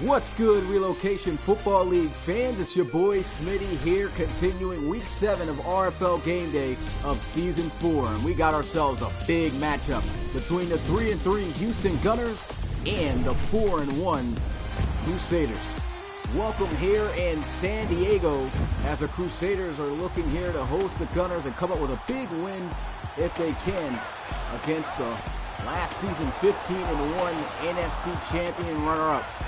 What's good, Relocation Football League fans? It's your boy Smitty here, continuing Week 7 of RFL Game Day of Season 4. And we got ourselves a big matchup between the 3-3 Houston Gunners and the 4-1 Crusaders. Welcome here in San Diego as the Crusaders are looking here to host the Gunners and come up with a big win if they can against the last season 15-1 NFC champion runner-ups.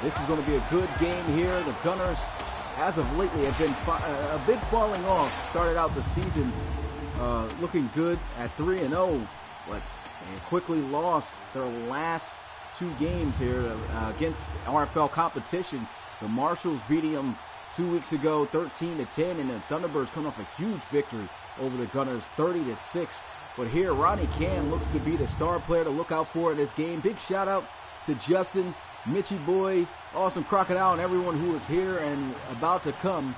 This is going to be a good game here. The Gunners, as of lately, have been a bit falling off. Started out the season looking good at 3-0, but they quickly lost their last two games here against RFL competition. The Marshals beating them 2 weeks ago, 13-10, and the Thunderbirds coming off a huge victory over the Gunners, 30-6. But here, Ronnie Cam looks to be the star player to look out for in this game. Big shout out to Justin, Mitchie Boy, Awesome Crocodile, and everyone who is here and about to come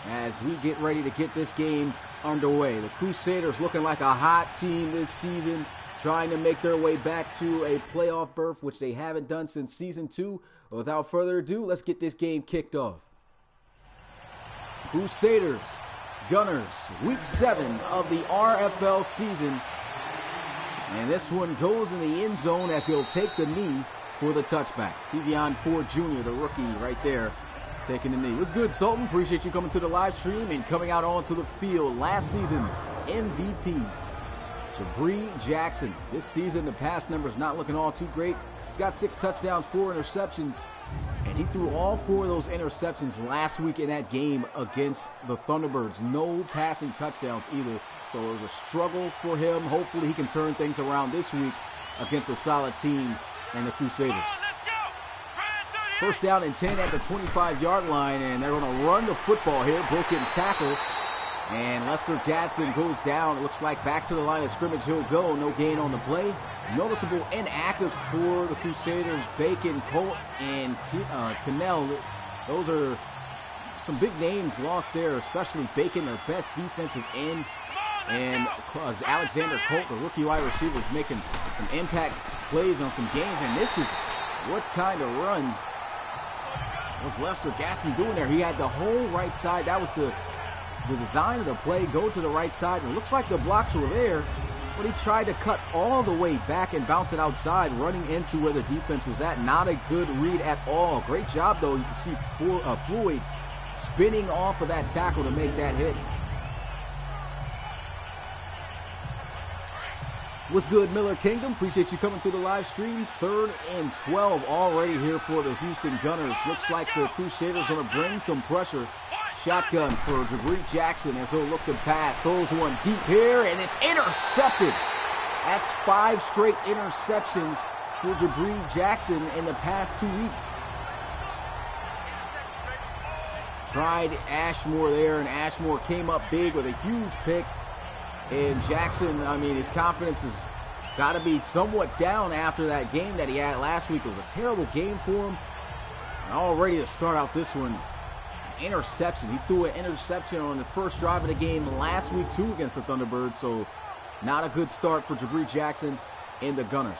as we get ready to get this game underway. The Crusaders looking like a hot team this season, trying to make their way back to a playoff berth, which they haven't done since Season 2. But without further ado, let's get this game kicked off. Crusaders, Gunners, Week 7 of the RFL season. And this one goes in the end zone as he'll take the knee for the touchback. Kevion Ford Jr., the rookie right there, taking the knee. What's good, Sultan? Appreciate you coming to the live stream and coming out onto the field. Last season's MVP, Jabri Jackson. This season, the pass numbers not looking all too great. He's got 6 touchdowns, 4 interceptions, and he threw all 4 of those interceptions last week in that game against the Thunderbirds. No passing touchdowns either, so it was a struggle for him. Hopefully he can turn things around this week against a solid team and the Crusaders. First down and 10 at the 25-yard line, and they're going to run the football here. Broken tackle, and Lester Gadsden goes down. It looks like back to the line of scrimmage he'll go. No gain on the play. Noticeable inactives for the Crusaders. Bacon, Colt, and Cannell. Those are some big names lost there, especially Bacon, their best defensive end. And Alexander Colt, the rookie wide receiver, is making some impact plays on some games. And this is what kind of run was Lester Gadsden doing there. He had the whole right side. That was the design of the play. Go to the right side. And it looks like the blocks were there, but he tried to cut all the way back and bounce it outside, running into where the defense was at. Not a good read at all. Great job, though. You can see Floyd spinning off of that tackle to make that hit. What's good, Miller Kingdom? Appreciate you coming through the live stream. 3rd and 12 already here for the Houston Gunners. Looks like the Crusaders going to bring some pressure. Shotgun for Jabri Jackson as he'll look to pass. Throws one deep here, and it's intercepted. That's 5 straight interceptions for Jabri Jackson in the past 2 weeks. Tried Ashmore there, and Ashmore came up big with a huge pick. And Jackson, I mean, his confidence has got to be somewhat down after that game that he had last week. It was a terrible game for him. And already to start out this one, interception. He threw an interception on the first drive of the game last week, too, against the Thunderbirds. So not a good start for Jabri Jackson and the Gunners.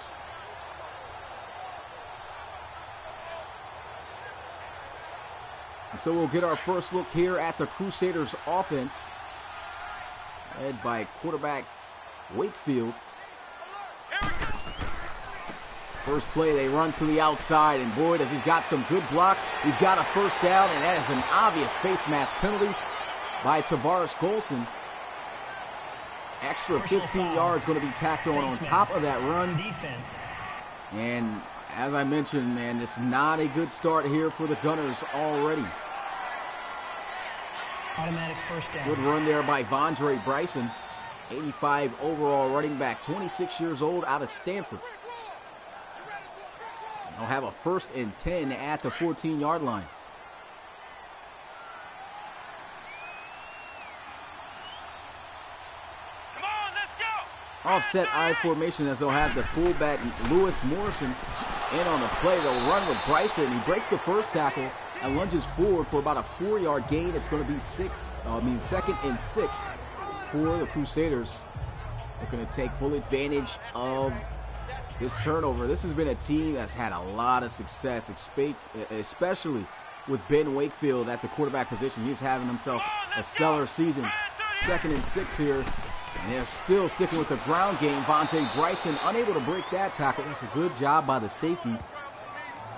And so we'll get our first look here at the Crusaders offense, led by quarterback Wakefield. First play, they run to the outside, and boy, does he's got some good blocks. He's got a first down, and that is an obvious face mask penalty by Tavares Golson. Extra 15 yards going to be tacked on top of that run. Defense. And as I mentioned, man, it's not a good start here for the Gunners already. Automatic first down. Good run there by Vondre Bryson, 85 overall running back, 26 years old, out of Stanford. They'll have a 1st and 10 at the 14-yard line. Come on, let's go. Offset I formation as they'll have the fullback Lewis Morrison in on the play. They'll run with Bryson. He breaks the first tackle and lunges forward for about a 4-yard gain. It's going to be 2nd and 6 for the Crusaders. They're going to take full advantage of this turnover. This has been a team that's had a lot of success, especially with Ben Wakefield at the quarterback position. He's having himself a stellar season. 2nd and 6 here. And they're still sticking with the ground game. Vontae Bryson unable to break that tackle. That's a good job by the safety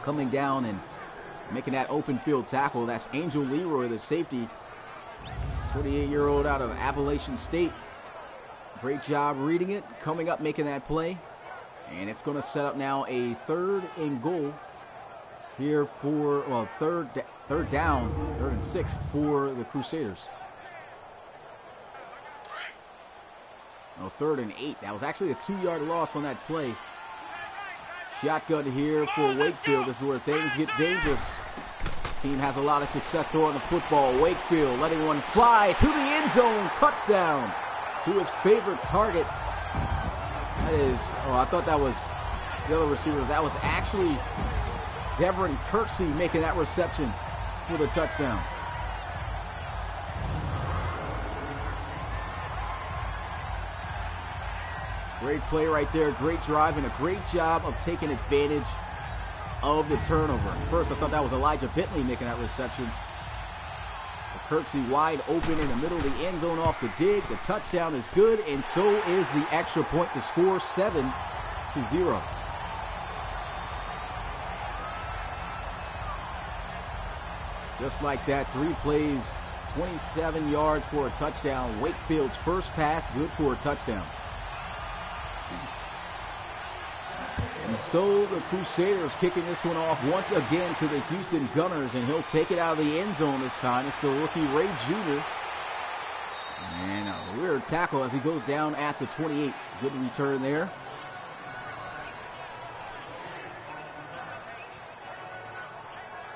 coming down and making that open field tackle. That's Angel Leroy, the safety, 28-year-old out of Appalachian State. Great job reading it, coming up, making that play. And it's going to set up now a 3rd and goal here for, well, third down, 3rd and 6 for the Crusaders. No, 3rd and 8. That was actually a 2-yard loss on that play. Shotgun here for Wakefield. This is where things get dangerous. Team has a lot of success throwing the football. Wakefield letting one fly to the end zone. Touchdown to his favorite target. That is, I thought that was the other receiver. That was actually Devin Kirksey making that reception for the touchdown. Great play right there, great drive, and a great job of taking advantage of the turnover. First, I thought that was Elijah Bentley making that reception. Kirksey wide open in the middle of the end zone off the dig. The touchdown is good, and so is the extra point to score 7-0. Just like that, 3 plays, 27 yards for a touchdown. Wakefield's first pass, good for a touchdown. And so the Crusaders kicking this one off once again to the Houston Gunners, and he'll take it out of the end zone this time. It's the rookie Ray Jr. And a weird tackle as he goes down at the 28. Good return there.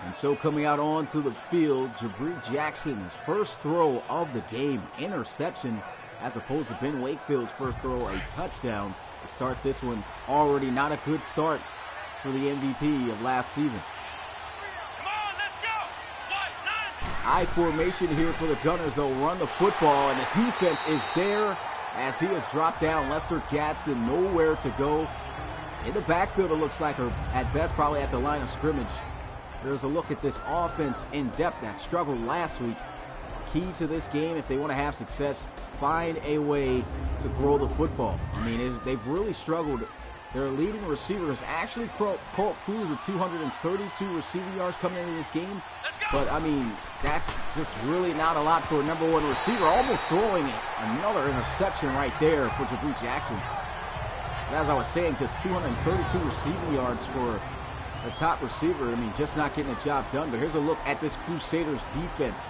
And so coming out onto the field, Jabri Jackson's first throw of the game, interception, as opposed to Ben Wakefield's first throw, a touchdown. To start this one, already not a good start for the MVP of last season. High formation here for the Gunners. They'll run the football, and the defense is there as he has dropped down. Lester Gadsden nowhere to go. In the backfield, it looks like, or at best probably at the line of scrimmage. There's a look at this offense in depth that struggled last week. Key to this game, if they want to have success, find a way to throw the football. I mean, they've really struggled. Their leading receiver is actually Colt Cruz with 232 receiving yards coming into this game. But, I mean, that's just really not a lot for a number 1 receiver. Almost throwing another interception right there for Jabri Jackson. As I was saying, just 232 receiving yards for the top receiver. I mean, just not getting the job done. But here's a look at this Crusaders defense,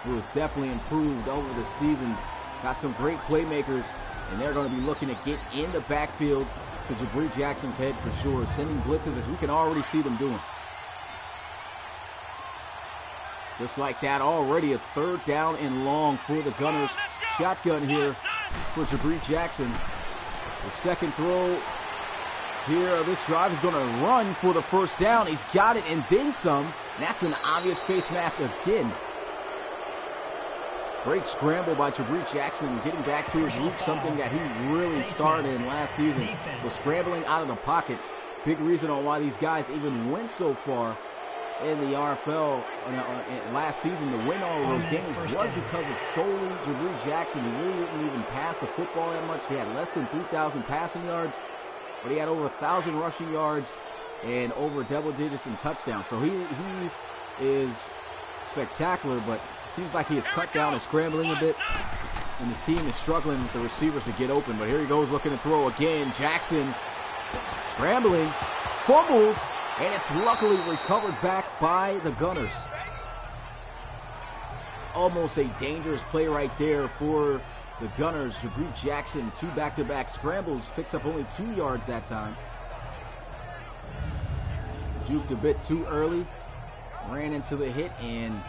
who has definitely improved over the seasons. Got some great playmakers, and they're going to be looking to get in the backfield to Jabri Jackson's head for sure, sending blitzes as we can already see them doing. Just like that, already a 3rd down and long for the Gunners. Shotgun here for Jabri Jackson. The second throw here of this drive is going to run for the first down. He's got it and then some. And that's an obvious face mask again. Great scramble by Jabri Jackson, getting back to his roots, something that he really started in last season, was scrambling out of the pocket. Big reason on why these guys even went so far in the RFL last season to win all of those games was because of solely Jabri Jackson. He really didn't even pass the football that much. He had less than 3,000 passing yards, but he had over 1,000 rushing yards and over double digits in touchdowns. So he is spectacular, but it seems like he has cut down and scrambling a bit, and the team is struggling with the receivers to get open. But here he goes looking to throw again. Jackson scrambling, fumbles, and it's luckily recovered back by the Gunners. Almost a dangerous play right there for the Gunners. Jabri Jackson, 2 back-to-back scrambles, picks up only 2 yards that time. Juked a bit too early, ran into the hit, and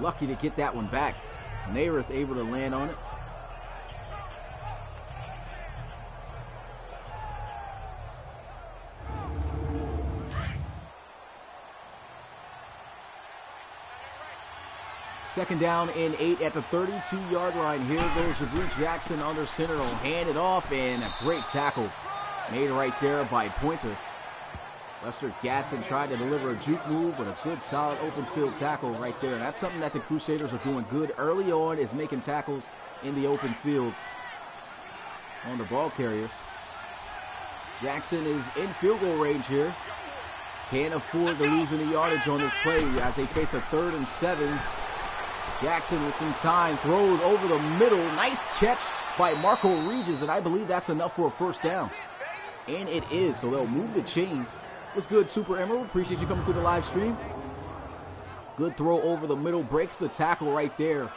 lucky to get that one back. Nairith able to land on it. Second down and 8 at the 32-yard line. Here goes Jabri Jackson under center. Will hand it off, and a great tackle Made right there by Pointer. Lester Gatson tried to deliver a juke move, but a good, solid open field tackle right there. And that's something that the Crusaders are doing good early on, is making tackles in the open field on the ball carriers. Jackson is in field goal range here. Can't afford to lose any yardage on this play as they face a 3rd and 7. Jackson within time throws over the middle. Nice catch by Marco Regis, and I believe that's enough for a first down. And it is, so they'll move the chains. What's good, Super Emerald? Appreciate you coming through the live stream. Good throw over the middle, breaks the tackle right there.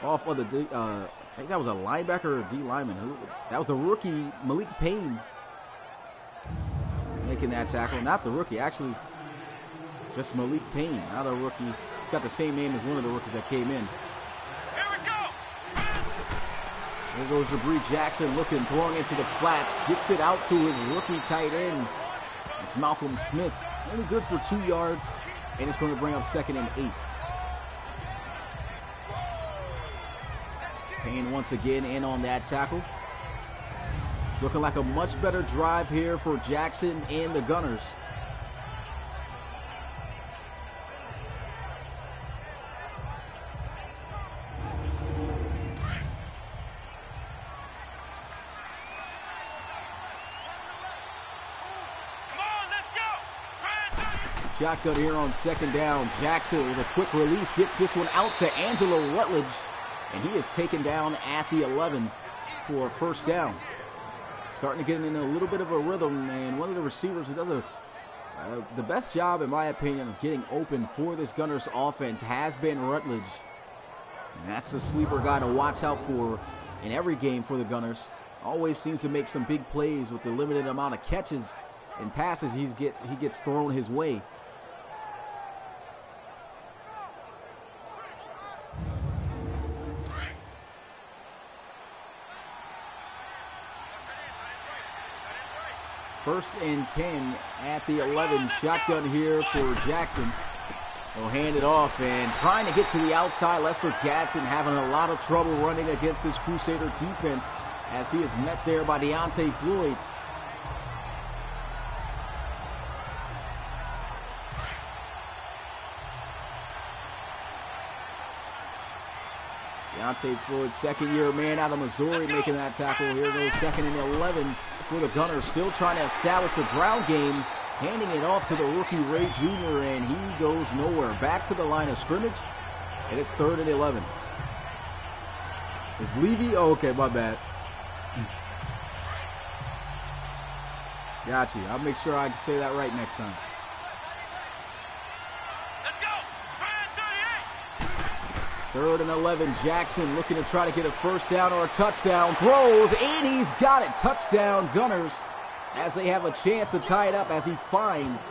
Off of the, I think that was a linebacker or a D lineman. That was the rookie, Malik Payne, making that tackle. Not the rookie, actually, just Malik Payne, not a rookie. He's got the same name as one of the rookies that came in. Here we go. There goes Jabri Jackson looking, throwing into the flats. Gets it out to his rookie tight end. It's Malcolm Smith. Only good for 2 yards, and it's going to bring up 2nd and 8. Payne once again in on that tackle. It's looking like a much better drive here for Jackson and the Gunners. Shotgun here on 2nd down. Jackson with a quick release gets this one out to Angelo Rutledge, and he is taken down at the 11 for a first down. Starting to get in a little bit of a rhythm, and one of the receivers who does the best job, in my opinion, of getting open for this Gunners offense has been Rutledge. And that's the sleeper guy to watch out for in every game for the Gunners. Always seems to make some big plays with the limited amount of catches and passes he gets thrown his way. First and 10 at the 11. Shotgun here for Jackson. He'll hand it off and trying to get to the outside. Lester Gatson having a lot of trouble running against this Crusader defense as he is met there by Deontay Floyd. Deontay Floyd, 2nd-year man out of Missouri, making that tackle. Here goes 2nd and 11 for the Gunners. Still trying to establish the ground game. Handing it off to the rookie Ray Jr., and he goes nowhere. Back to the line of scrimmage, and it's 3rd and 11. Is Levy? Oh, okay, my bad. Got you. I'll make sure I can say that right next time. 3rd and 11. Jackson looking to try to get a first down or a touchdown. Throws, and he's got it. Touchdown, Gunners, as they have a chance to tie it up as he finds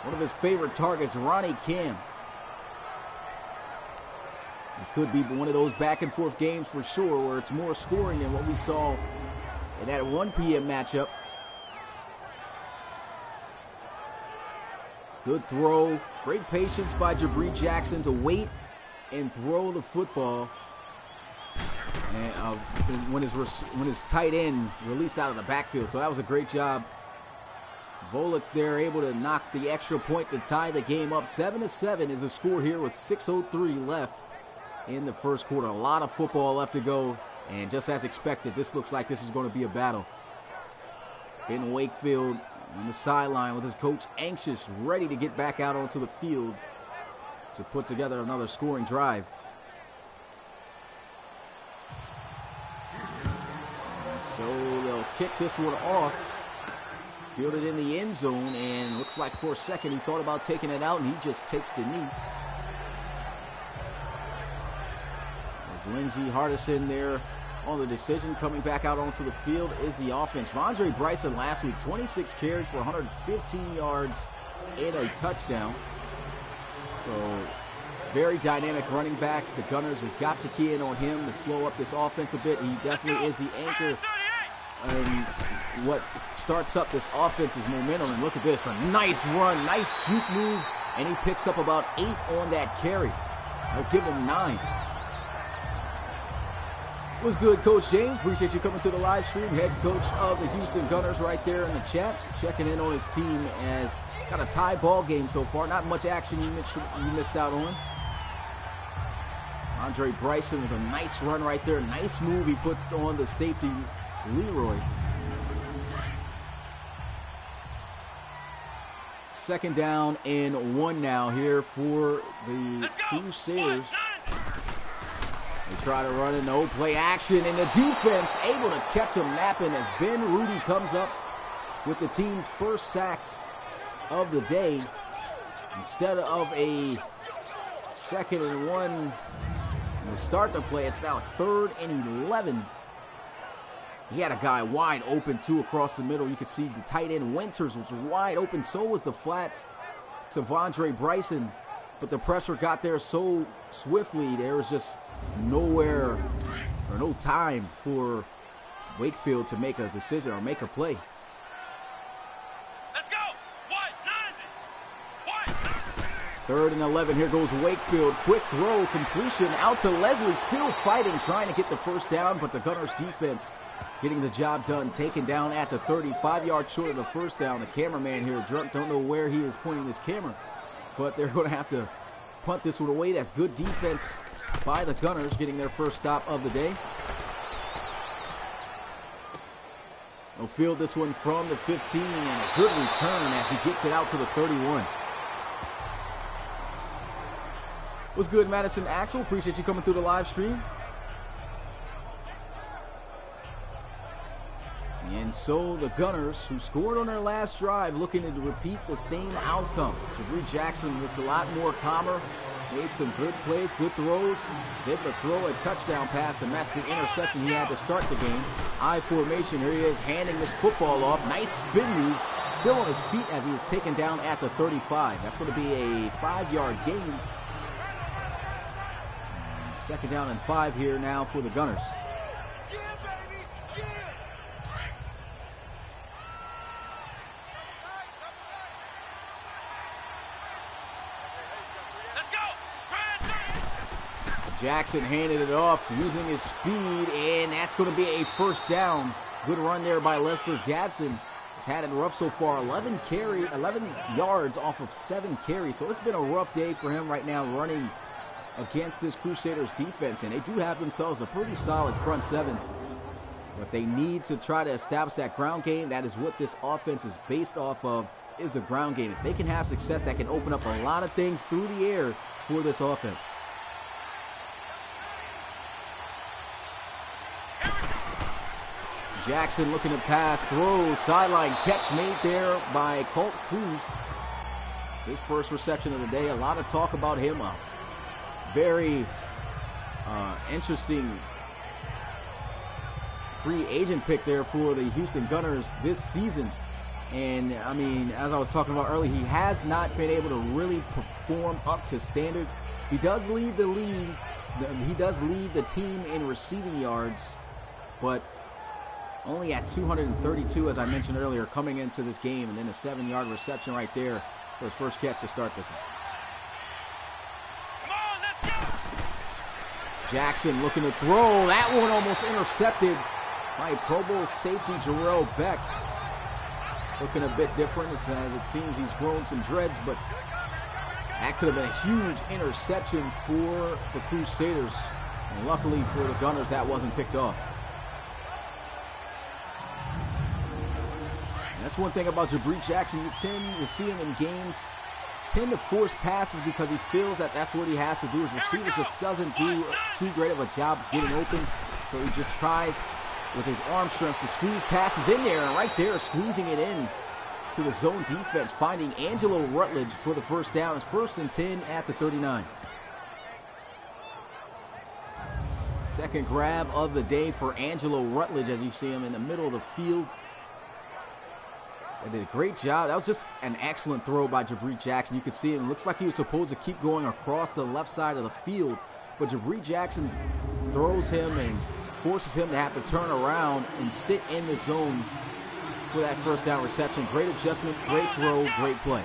one of his favorite targets, Ronnie Cam. This could be one of those back-and-forth games for sure, where it's more scoring than what we saw in that 1 p.m. matchup. Good throw. Great patience by Jabri Jackson to wait and throw the football. And when his tight end released out of the backfield. So that was a great job. Volek there able to knock the extra point to tie the game up. 7-7 is the score here with 6:03 left in the first quarter. A lot of football left to go. And just as expected, this looks like this is going to be a battle. Ben Wakefield on the sideline with his coach anxious, ready to get back out onto the field to put together another scoring drive. And so they'll kick this one off. Fielded in the end zone, and looks like for a second he thought about taking it out, and he just takes the knee. There's Lindsey Hardison there on the decision. Coming back out onto the field is the offense. Rondre Bryson last week, 26 carries for 115 yards and a touchdown. So, very dynamic running back. The Gunners have got to key in on him to slow up this offense a bit. He definitely is the anchor. And what starts up this offense is momentum. And look at this, a nice run, nice juke move. And he picks up about 8 on that carry. I'll give him 9. What's good, Coach James? Appreciate you coming through the live stream. Head coach of the Houston Gunners right there in the chat, checking in on his team as got a tie ball game so far. Not much action you missed out on. Andre Bryson with a nice run right there. Nice move he puts on the safety, Leroy. Second down and 1 now here for the Crusaders. They try to run in no play action, and the defense able to catch him napping as Ben Rudy comes up with the team's first sack of the day. Instead of a 2nd and 1 to start the play, it's now 3rd and 11. He had a guy wide open, too, across the middle. You could see the tight end Winters was wide open. So was the flats to Vondre Bryson. But the pressure got there so swiftly, there was just nowhere or no time for Wakefield to make a decision or make a play. Let's go. 3rd and 11. Here goes Wakefield. Quick throw, completion out to Leslie. Still fighting, trying to get the first down, but the Gunners defense getting the job done, taken down at the 30, 5 yards short of the first down. The cameraman here, drunk, don't know where he is pointing his camera, but they're going to have to punt this one away. That's good defense by the Gunners, getting their first stop of the day. They'll field this one from the 15, and a good return as he gets it out to the 31. What's good, Madison Axel? Appreciate you coming through the live stream. And so the Gunners, who scored on their last drive, looking to repeat the same outcome. Jabri Jackson looked a lot more calmer, made some good plays, good throws, was able to throw a touchdown pass to match the interception he had to start the game. I formation, here he is handing this football off. Nice spin move, still on his feet as he is taken down at the 35. That's going to be a 5-yard gain. And 2nd down and 5 here now for the Gunners. Jackson handed it off using his speed, and that's going to be a first down. Good run there by Lester Gadsden. He's had it rough so far. 11 yards off of 7 carries. So it's been a rough day for him right now running against this Crusaders defense. And they do have themselves a pretty solid front seven. But they need to try to establish that ground game. That is what this offense is based off of, is the ground game. If they can have success, that can open up a lot of things through the air for this offense. Jackson looking to pass, throws, sideline catch made there by Colt Cruz. His first reception of the day. A lot of talk about him. A very interesting free agent pick there for the Houston Gunners this season. And, I mean, as I was talking about earlier, he has not been able to really perform up to standard. He does lead the lead. He does lead the team in receiving yards, but only at 232, as I mentioned earlier, coming into this game, and then a 7-yard reception right there for his first catch to start this one. Come on, let's go. Jackson looking to throw. That one almost intercepted by Pro Bowl safety Jarrell Beck. Looking a bit different as it seems he's grown some dreads, but that could have been a huge interception for the Crusaders. And luckily for the Gunners, that wasn't picked off. That's one thing about Jabri Jackson. You tend to see him in games tend to force passes because he feels that that's what he has to do. His receiver just doesn't do too great of a job getting open. So he just tries with his arm strength to squeeze passes in there. And right there, squeezing it in to the zone defense, finding Angelo Rutledge for the first down. It's 1st and 10 at the 39. Second grab of the day for Angelo Rutledge as you see him in the middle of the field. They did a great job. That was just an excellent throw by Jabri Jackson. You could see him. It looks like he was supposed to keep going across the left side of the field, but Jabri Jackson throws him and forces him to have to turn around and sit in the zone for that first down reception. Great adjustment, great throw, great play.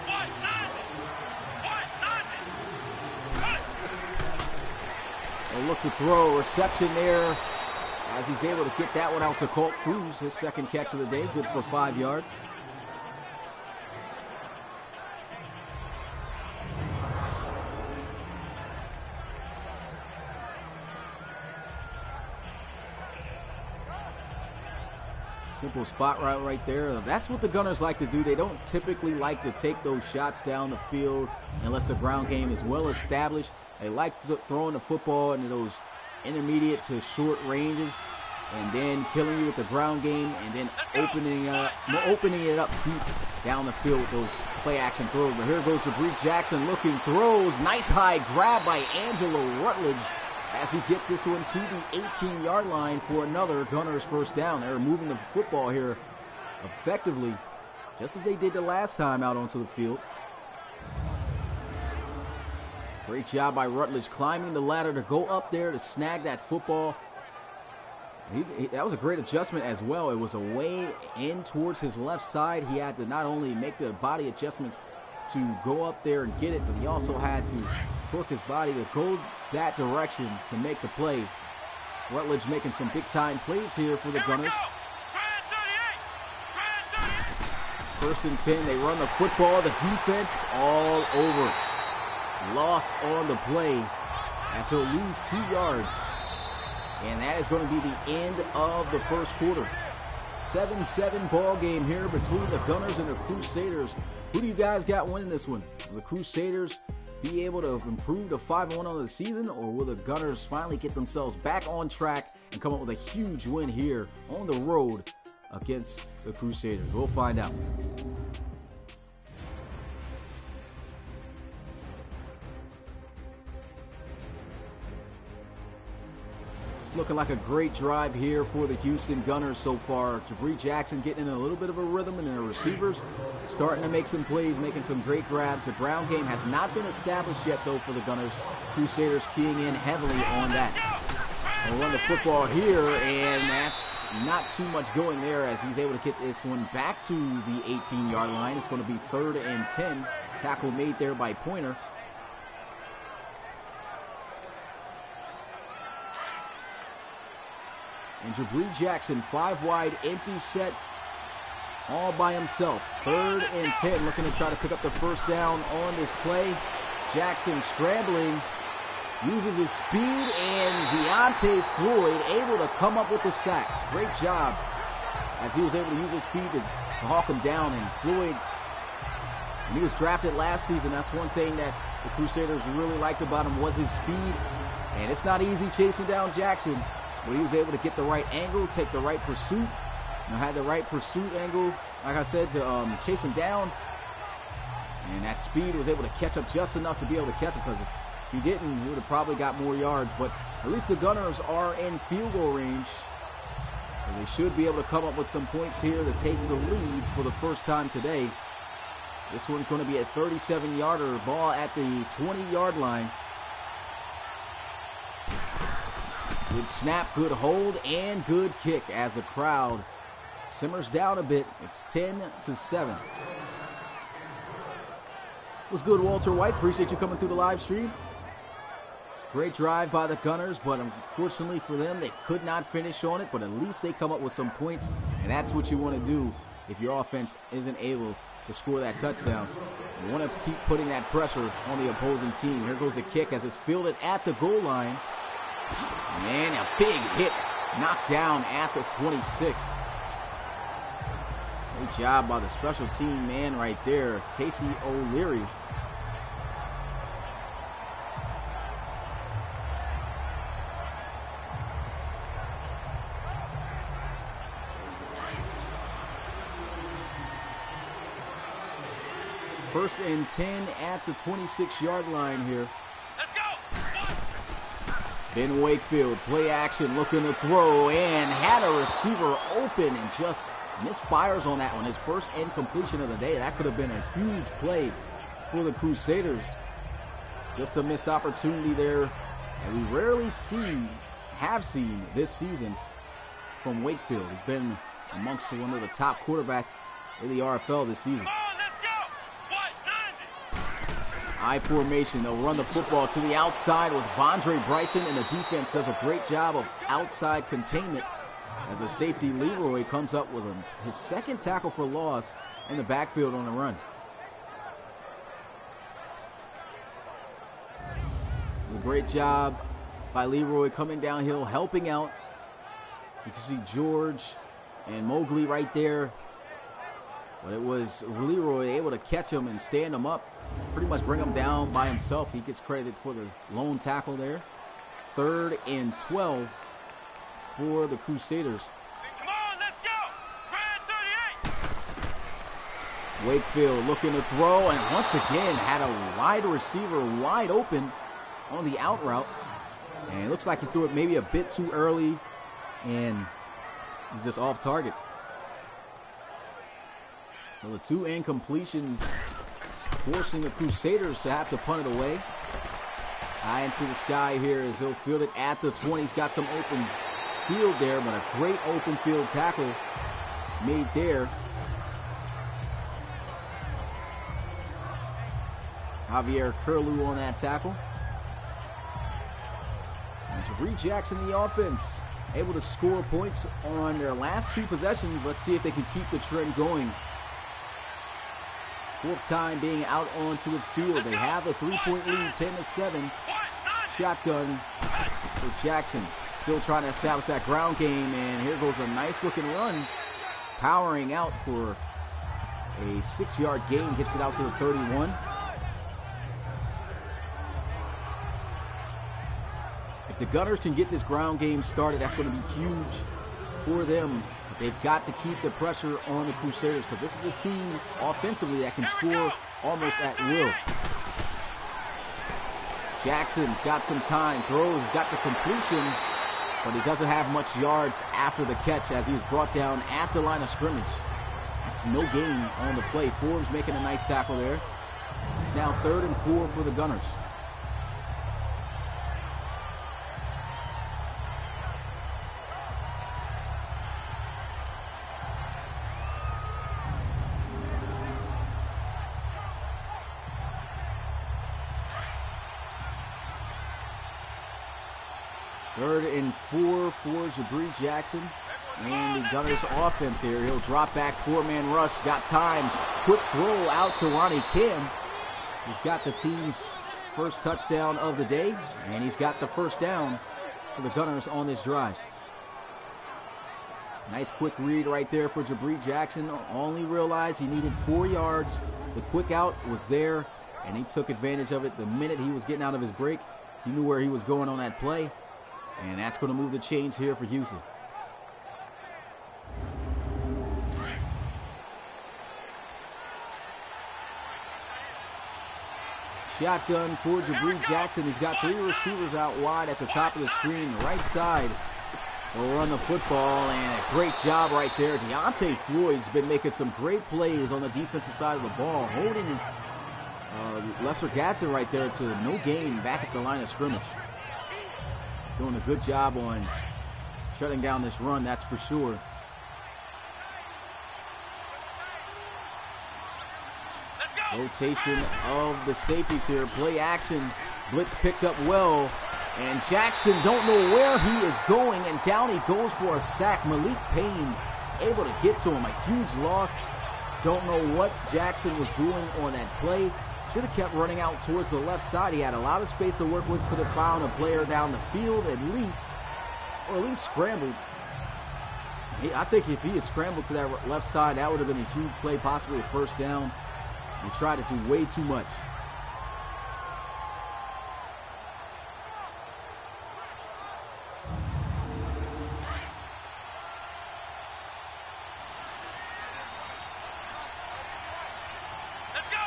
They'll look to throw, reception there as he's able to get that one out to Colt Cruz, his second catch of the day, good for 5 yards. Simple spot right there. That's what the Gunners like to do. They don't typically like to take those shots down the field unless the ground game is well established. They like throwing the football into those intermediate to short ranges and then killing you with the ground game and then opening it up deep down the field with those play action throws. But here goes Jabri Jackson looking, throws. Nice high grab by Angelo Rutledge as he gets this one to the 18-yard line for another Gunners first down. They're moving the football here effectively, just as they did the last time out onto the field. Great job by Rutledge climbing the ladder to go up there to snag that football. That was a great adjustment as well. It was away in towards his left side. He had to not only make the body adjustments to go up there and get it, but he also had to torque his body to go that direction to make the play. Rutledge making some big-time plays here for the Gunners. First and 10, they run the football. The defense all over. Loss on the play as he'll lose 2 yards. And that is going to be the end of the first quarter. 7-7 ball game here between the Gunners and the Crusaders. Who do you guys got winning this one? Will the Crusaders be able to improve to 5-1 on the season, or will the Gunners finally get themselves back on track and come up with a huge win here on the road against the Crusaders? We'll find out. Looking like a great drive here for the Houston Gunners so far. Jabri Jackson getting in a little bit of a rhythm, and their receivers starting to make some plays, making some great grabs. The ground game has not been established yet, though, for the Gunners. Crusaders keying in heavily on that. They'll run the football here, and that's not too much going there as he's able to get this one back to the 18-yard line. It's going to be 3rd and 10. Tackle made there by Pointer. And Jabri Jackson, 5 wide, empty set, all by himself. 3rd and 10, looking to try to pick up the first down on this play. Jackson scrambling, uses his speed, and Deontay Floyd able to come up with the sack. Great job as he was able to use his speed to hawk him down. And Floyd, when he was drafted last season, that's one thing that the Crusaders really liked about him was his speed. And it's not easy chasing down Jackson. But he was able to get the right angle, take the right pursuit. Had the right pursuit angle, like I said, to chase him down. And that speed was able to catch up just enough to be able to catch him, because if he didn't, he would have probably got more yards. But at least the Gunners are in field goal range. And they should be able to come up with some points here to take the lead for the first time today. This one's going to be a 37-yarder, ball at the 20-yard line. Good snap, good hold, and good kick as the crowd simmers down a bit. It's 10-7. What's good, Walter White? Appreciate you coming through the live stream. Great drive by the Gunners, but unfortunately for them, they could not finish on it, but at least they come up with some points, and that's what you want to do if your offense isn't able to score that touchdown. You want to keep putting that pressure on the opposing team. Here goes the kick as it's fielded at the goal line. Man, a big hit, knocked down at the 26. Great job by the special team man right there, Casey O'Leary. First and 10 at the 26-yard line here. Ben Wakefield, play action, looking to throw, and had a receiver open and just misfires on that one. His first incompletion of the day. That could have been a huge play for the Crusaders. Just a missed opportunity there, and we rarely have seen this season from Wakefield. He's been amongst one of the top quarterbacks in the RFL this season. I formation. They'll run the football to the outside with Vondre Bryson, and the defense does a great job of outside containment as the safety Leroy comes up with him. His second tackle for loss in the backfield on the run. A great job by Leroy coming downhill, helping out. You can see George and Mowgli right there. But it was Leroy able to catch him and stand him up, pretty much bring him down by himself. He gets credited for the lone tackle there. It's 3rd and 12 for the Crusaders. Come on, let's go. Red 38. Wakefield looking to throw, and once again had a wide receiver wide open on the out route. And it looks like he threw it maybe a bit too early, and he's just off target. So the 2 incompletions forcing the Crusaders to have to punt it away. High into the sky here as he'll field it at the 20. He's got some open field there, but a great open field tackle made there. Javier Curlew on that tackle. And Jabri Jackson, the offense, able to score points on their last 2 possessions. Let's see if they can keep the trend going. 4th time being out onto the field. They have a 3-point lead, 10-7. Shotgun for Jackson. Still trying to establish that ground game, and here goes a nice looking run. Powering out for a 6-yard gain, gets it out to the 31. If the Gunners can get this ground game started, that's going to be huge for them. They've got to keep the pressure on the Crusaders because this is a team offensively that can score almost at will. Jackson's got some time, throws, got the completion, but he doesn't have much yards after the catch as he's brought down at the line of scrimmage. That's no gain on the play. Forbes making a nice tackle there. It's now 3rd and 4 for the Gunners. Third and 4 for Jabri Jackson. And the Gunners offense here. He'll drop back, 4-man rush. Got time. Quick throw out to Ronnie Cam, who's got the team's first touchdown of the day. And he's got the first down for the Gunners on this drive. Nice quick read right there for Jabri Jackson. Only realized he needed 4 yards. The quick out was there, and he took advantage of it the minute he was getting out of his break. He knew where he was going on that play. And that's going to move the chains here for Houston. Shotgun for Jabri Jackson. He's got 3 receivers out wide at the top of the screen. The right side will run the football, and a great job right there. Deontay Floyd's been making some great plays on the defensive side of the ball, holding Lesser Gatson right there to no gain back at the line of scrimmage. Doing a good job on shutting down this run, that's for sure. Rotation of the safeties here. Play action. Blitz picked up well. And Jackson don't know where he is going. And down he goes for a sack. Malik Payne able to get to him. A huge loss. Don't know what Jackson was doing on that play. Should have kept running out towards the left side. He had a lot of space to work with. Could have found a player down the field at least. Or at least scrambled. I think if he had scrambled to that left side, that would have been a huge play, possibly a first down. He tried to do way too much.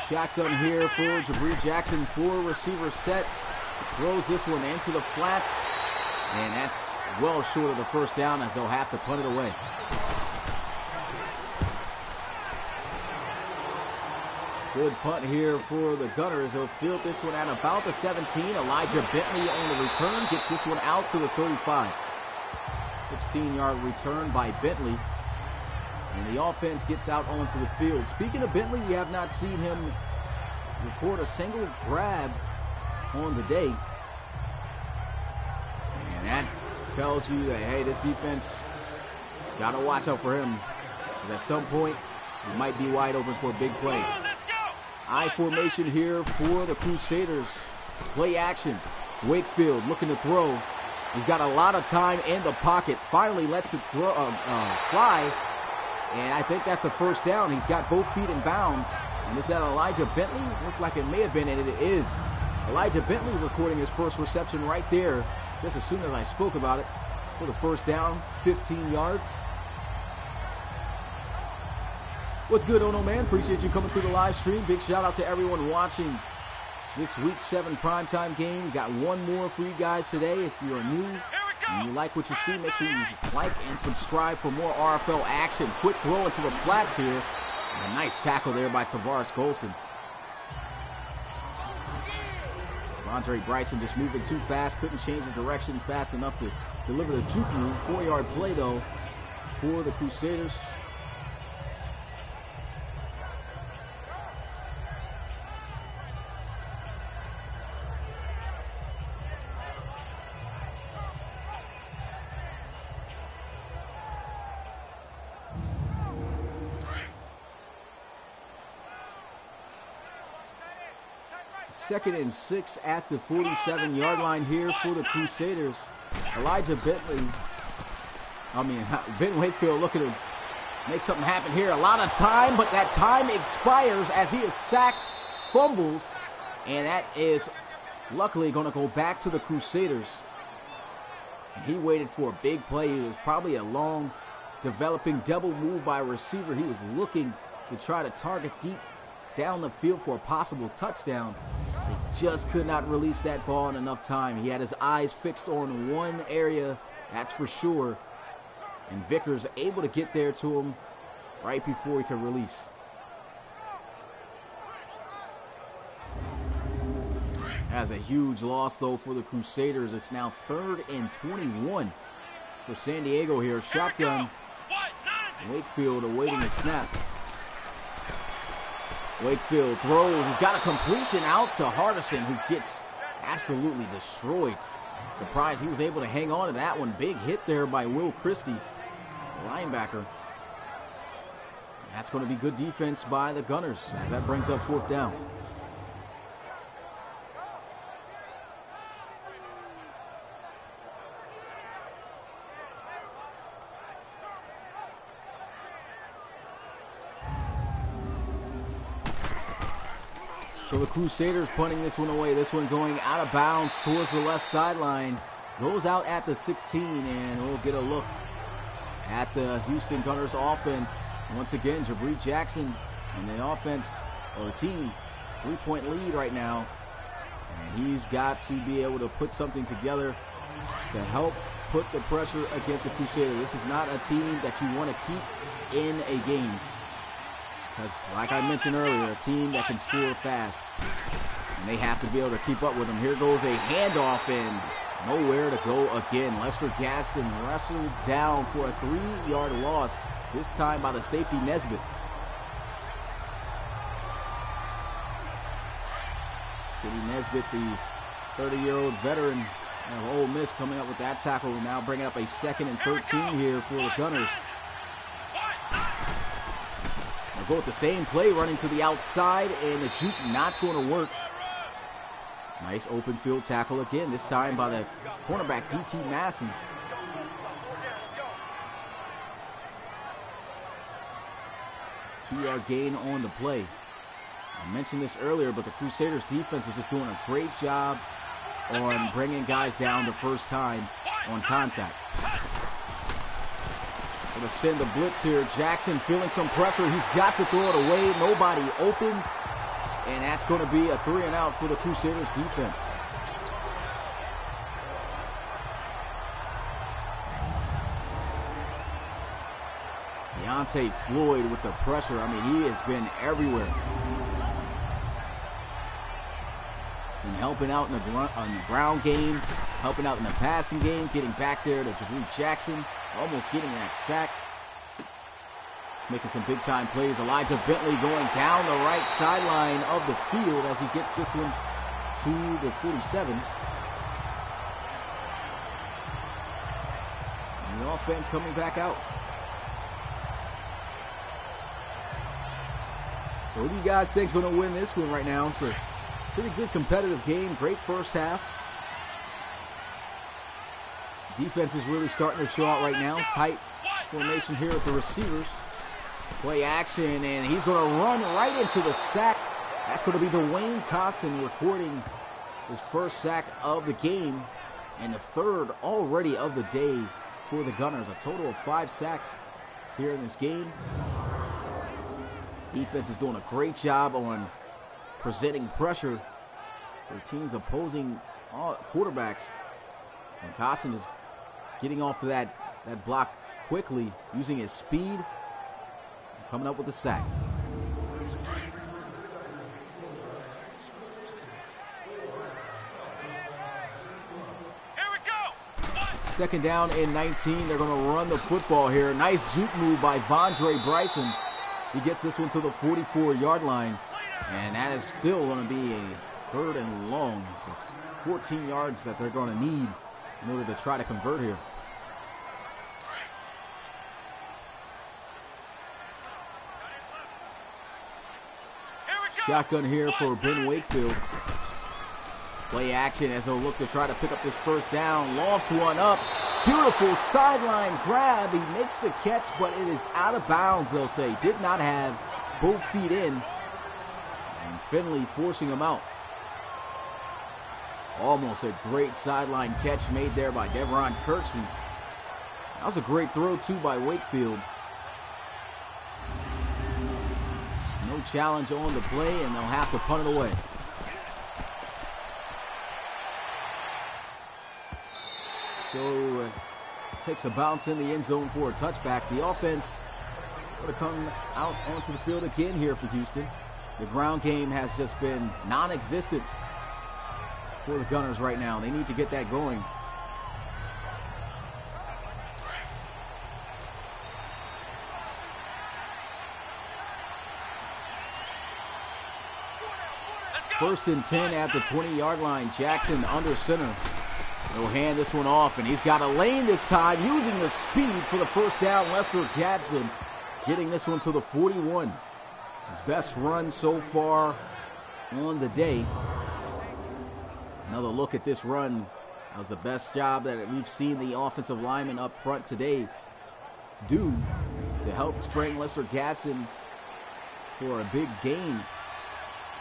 Shotgun here for Jabri Jackson. 4 receiver set. Throws this one into the flats. And that's well short of the first down as they'll have to punt it away. Good punt here for the Gunners. They'll field this one at about the 17. Elijah Bentley on the return. Gets this one out to the 35. 16-yard return by Bentley. And the offense gets out onto the field. Speaking of Bentley, we have not seen him record a single grab on the day. And that tells you that, hey, this defense, got to watch out for him. Because at some point, he might be wide open for a big play. I formation here for the Crusaders. Play action. Wakefield looking to throw. He's got a lot of time in the pocket. Finally lets it fly. And I think that's a first down. He's got both feet in bounds. And is that Elijah Bentley? Looked like it may have been, and it is. Elijah Bentley recording his first reception right there, just as soon as I spoke about it, for the first down, 15 yards. What's good, Ono man? Appreciate you coming through the live stream. Big shout out to everyone watching this Week 7 primetime game. Got one more for you guys today. If you are new and you like what you see, make sure you like and subscribe for more RFL action. Quick throw into the flats here. And a nice tackle there by Tavares Golson. Andre Bryson just moving too fast. Couldn't change the direction fast enough to deliver the juke move. 4-yard play, though, for the Crusaders. Second and 6 at the 47-yard line here for the Crusaders. Elijah Bentley, Ben Wakefield looking to make something happen here. A lot of time, but that time expires as he is sacked, fumbles, and that is luckily going to go back to the Crusaders. He waited for a big play. It was probably a long, developing double move by a receiver. He was looking to try to target deep down the field for a possible touchdown. He just could not release that ball in enough time. He had his eyes fixed on one area, that's for sure. And Vickers able to get there to him right before he could release. That's a huge loss, though, for the Crusaders. It's now 3rd and 21 for San Diego here. Shotgun. Wakefield awaiting the snap. Wakefield throws. He's got a completion out to Hardison, who gets absolutely destroyed. Surprised he was able to hang on to that one. Big hit there by Will Christie, linebacker. That's going to be good defense by the Gunners. That brings up 4th down. So the Crusaders punting this one away. This one going out of bounds towards the left sideline. Goes out at the 16, and we'll get a look at the Houston Gunners offense. Once again, Jabri Jackson and the offense, or the team, 3-point lead right now. And he's got to be able to put something together to help put the pressure against the Crusaders. This is not a team that you want to keep in a game. Because, like I mentioned earlier, a team that can score fast. And they have to be able to keep up with them. Here goes a handoff, and nowhere to go again. Lester Gaston wrestled down for a 3-yard loss, this time by the safety Nesbitt. Kenny Nesbitt, the 30-year-old veteran of Ole Miss, coming up with that tackle. Now bringing up a 2nd and 13 here for the Gunners. They'll go with the same play, running to the outside, and the juke not going to work. Nice open field tackle again, this time by the cornerback D.T. Massey. Two-yard gain on the play. I mentioned this earlier, but the Crusaders defense is just doing a great job on bringing guys down the first time on contact. Going to send the blitz here. Jackson feeling some pressure. He's got to throw it away. Nobody open. And that's going to be a 3-and-out for the Crusaders defense. Deontay Floyd with the pressure. I mean, he has been everywhere. Been helping out in the ground game, helping out in the passing game, getting back there to Jabri Jackson, almost getting that sack. making some big-time plays. Elijah Bentley going down the right sideline of the field as he gets this one to the 47. And the offense coming back out. So who do you guys think is going to win this one right now? It's a pretty good competitive game. Great first half. Defense is really starting to show out right now. Tight formation here with the receivers. Play action, and he's going to run right into the sack. That's going to be Dwayne Costin recording his first sack of the game and the third already of the day for the Gunners. A total of 5 sacks here in this game. Defense is doing a great job on presenting pressure for teams opposing quarterbacks. And Costin is getting off of that block quickly, using his speed, coming up with a sack. Here we go. Second down and 19. They're going to run the football here. Nice juke move by Vondre Bryson. He gets this one to the 44-yard line, and that is still going to be a 3rd and long. This is 14 yards that they're going to need in order to try to convert here. Shotgun here for Ben Wakefield. Play action as they'll look to try to pick up this first down. Lost one up. Beautiful sideline grab. He makes the catch, but it is out of bounds, they'll say. Did not have both feet in. And Finley forcing him out. Almost a great sideline catch made there by Devron Kirksey. That was a great throw, too, by Wakefield. No challenge on the play, and they'll have to punt it away. So takes a bounce in the end zone for a touchback. The offense going to come out onto the field again here for Houston. The ground game has just been non-existent for the Gunners right now. They need to get that going. First and 10 at the 20-yard line. Jackson under center. He'll hand this one off, and he's got a lane this time, using the speed for the first down. Lester Gadsden getting this one to the 41. His best run so far on the day. Another look at this run. That was the best job that we've seen the offensive lineman up front today do to help spring Lester Gadsden for a big gain.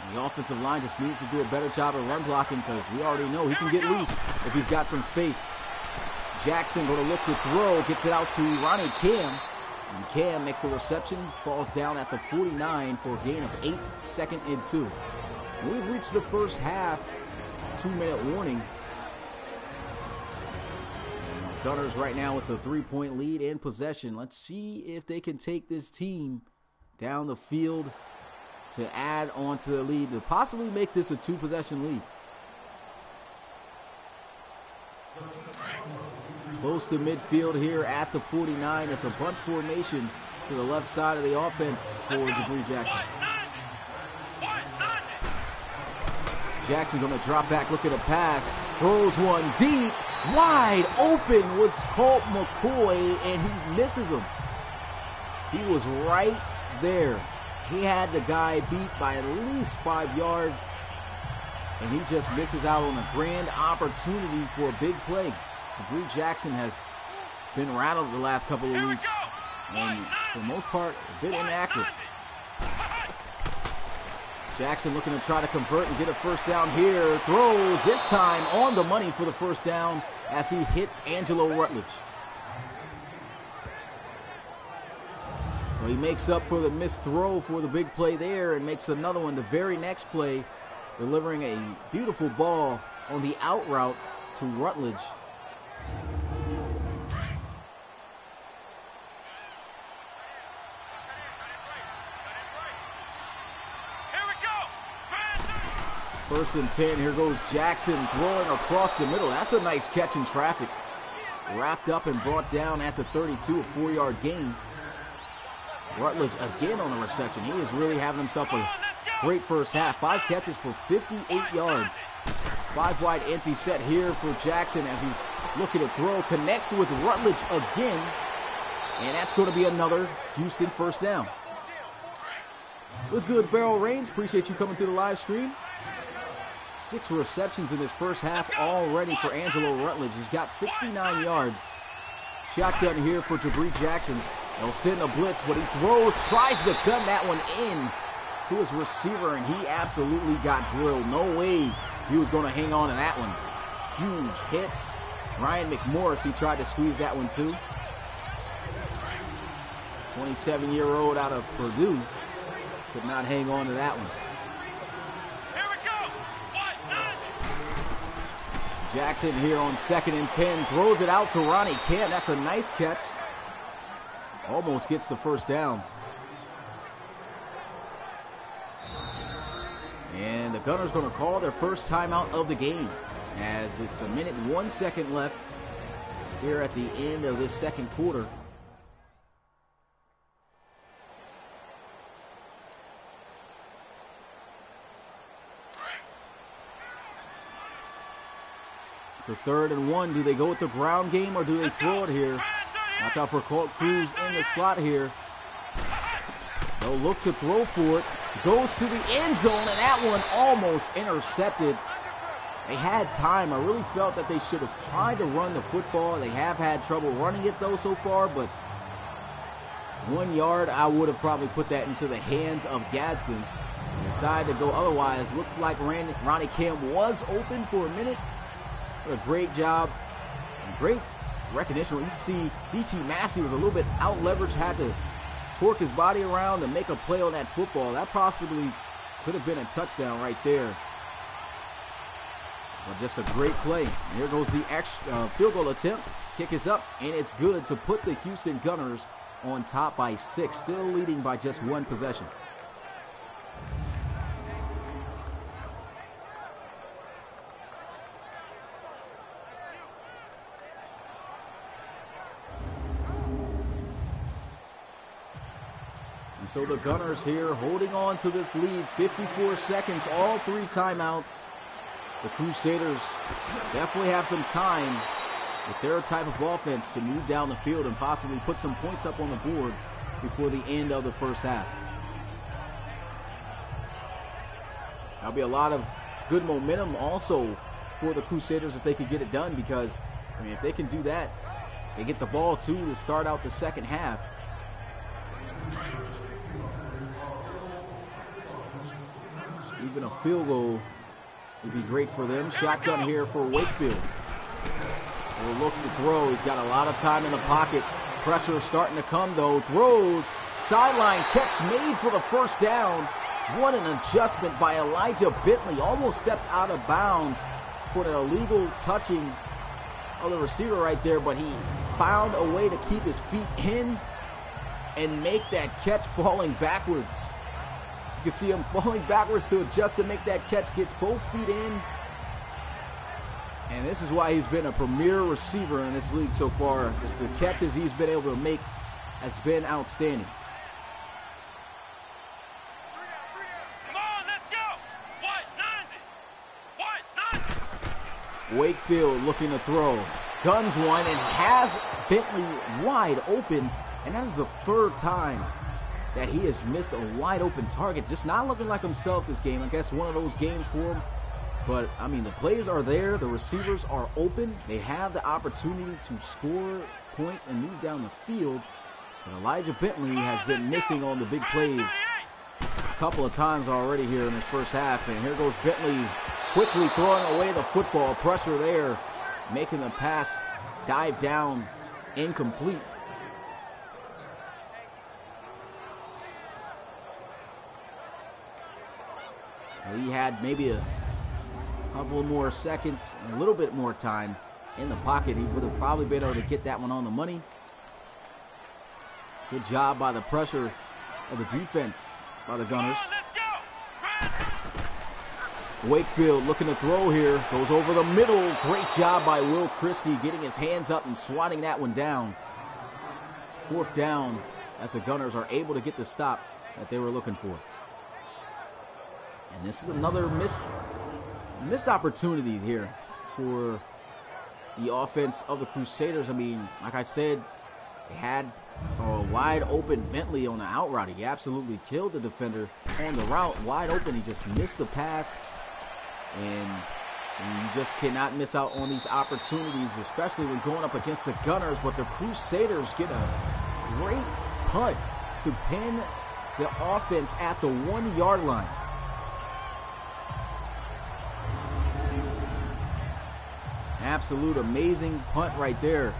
And the offensive line just needs to do a better job of run blocking, because we already know he can get loose if he's got some space. Jackson going to look to throw, gets it out to Ronnie Cam. And Cam makes the reception, falls down at the 49 for a gain of 8, 2nd and 2. We've reached the first half, 2-minute warning. And the Gunners right now with a 3-point lead in possession. Let's see if they can take this team down the field to add on to the lead, to possibly make this a 2-possession lead. Close to midfield here at the 49. It's a bunch formation to the left side of the offense for Jabri Jackson. Jackson going to drop back, look at a pass, throws one deep, wide open was Colt McCoy, and he misses him. He was right there. He had the guy beat by at least 5 yards, and he just misses out on a grand opportunity for a big play. Jabri Jackson has been rattled the last couple of weeks, and for the most part, a bit inactive. Jackson looking to try to convert and get a first down here. Throws, this time on the money for the first down as he hits Angelo Rutledge. So he makes up for the missed throw for the big play there and makes another one the very next play, delivering a beautiful ball on the out route to Rutledge. First and 10, here goes Jackson throwing across the middle. That's a nice catch in traffic. Wrapped up and brought down at the 32, a 4-yard gain. Rutledge again on the reception. He is really having himself a great first half. 5 catches for 58 yards. 5 wide empty set here for Jackson as he's looking to throw. Connects with Rutledge again. And that's going to be another Houston first down. What's good, Farrell Rains? Appreciate you coming through the live stream. 6 receptions in his first half already for Angelo Rutledge. He's got 69 yards. Shotgun here for Jabri Jackson. They'll send a blitz, but he throws, tries to gun that one in to his receiver, and he absolutely got drilled. No way he was going to hang on to that one. Huge hit. Ryan McMorris, he tried to squeeze that one too. 27-year-old out of Purdue could not hang on to that one. Here we go. Jackson here on 2nd and 10, throws it out to Ronnie Camp. That's a nice catch. Almost gets the first down. And the Gunners going to call their first timeout of the game as it's 1 minute and 1 second left here at the end of this second quarter. So 3rd and 1. Do they go with the ground game or do they throw it here? Watch out for Colt Cruz in the slot here. They'll look to throw for it. Goes to the end zone, and that one almost intercepted. They had time. I really felt that they should have tried to run the football. They have had trouble running it, though, so far. But 1 yard, I would have probably put that into the hands of Gadsden. Decided to go otherwise. Looked like Ronnie Cam was open for a minute. What a great job. Great recognition. You see D.T. Massey was a little bit out-leveraged, had to torque his body around to make a play on that football. That possibly could have been a touchdown right there. But just a great play. And here goes the extra field goal attempt. Kick is up, and it's good to put the Houston Gunners on top by 6, still leading by just 1 possession. So the Gunners here holding on to this lead. 54 seconds, all 3 timeouts. The Crusaders definitely have some time with their type of offense to move down the field and possibly put some points up on the board before the end of the first half. That'll be a lot of good momentum also for the Crusaders if they could get it done, because, I mean, if they can do that, they get the ball too to start out the second half. Even a field goal would be great for them. Shotgun here for Wakefield. Will look to throw. He's got a lot of time in the pocket. Pressure starting to come though. Throws. Sideline catch made for the first down. What an adjustment by Elijah Bentley. Almost stepped out of bounds for the illegal touching of the receiver right there, but he found a way to keep his feet in and make that catch falling backwards. You can see him falling backwards to adjust to make that catch, gets both feet in. And this is why he's been a premier receiver in this league so far. Just the catches he's been able to make has been outstanding. Come on, let's go. What 90? Wakefield looking to throw. Guns one and has Bentley wide open. And that is the 3rd time that he has missed a wide open target. Just not looking like himself this game. I guess one of those games for him. But, I mean, the plays are there. The receivers are open. They have the opportunity to score points and move down the field. But Elijah Bentley has been missing on the big plays a couple of times already here in his first half. And here goes Bentley quickly throwing away the football. Pressure there, making the pass dive down, incomplete. He had maybe a couple more seconds and a little bit more time in the pocket. He would have probably been able to get that one on the money. Good job by the pressure of the defense by the Gunners. Wakefield looking to throw here. Goes over the middle. Great job by Will Christie getting his hands up and swatting that one down. 4th down as the Gunners are able to get the stop that they were looking for. And this is another missed opportunity here for the offense of the Crusaders. I mean, like I said, they had a wide open Bentley on the out route. He absolutely killed the defender on the route, wide open. He just missed the pass, and you just cannot miss out on these opportunities, especially when going up against the Gunners. But the Crusaders get a great punt to pin the offense at the 1-yard line. Absolute amazing punt right there.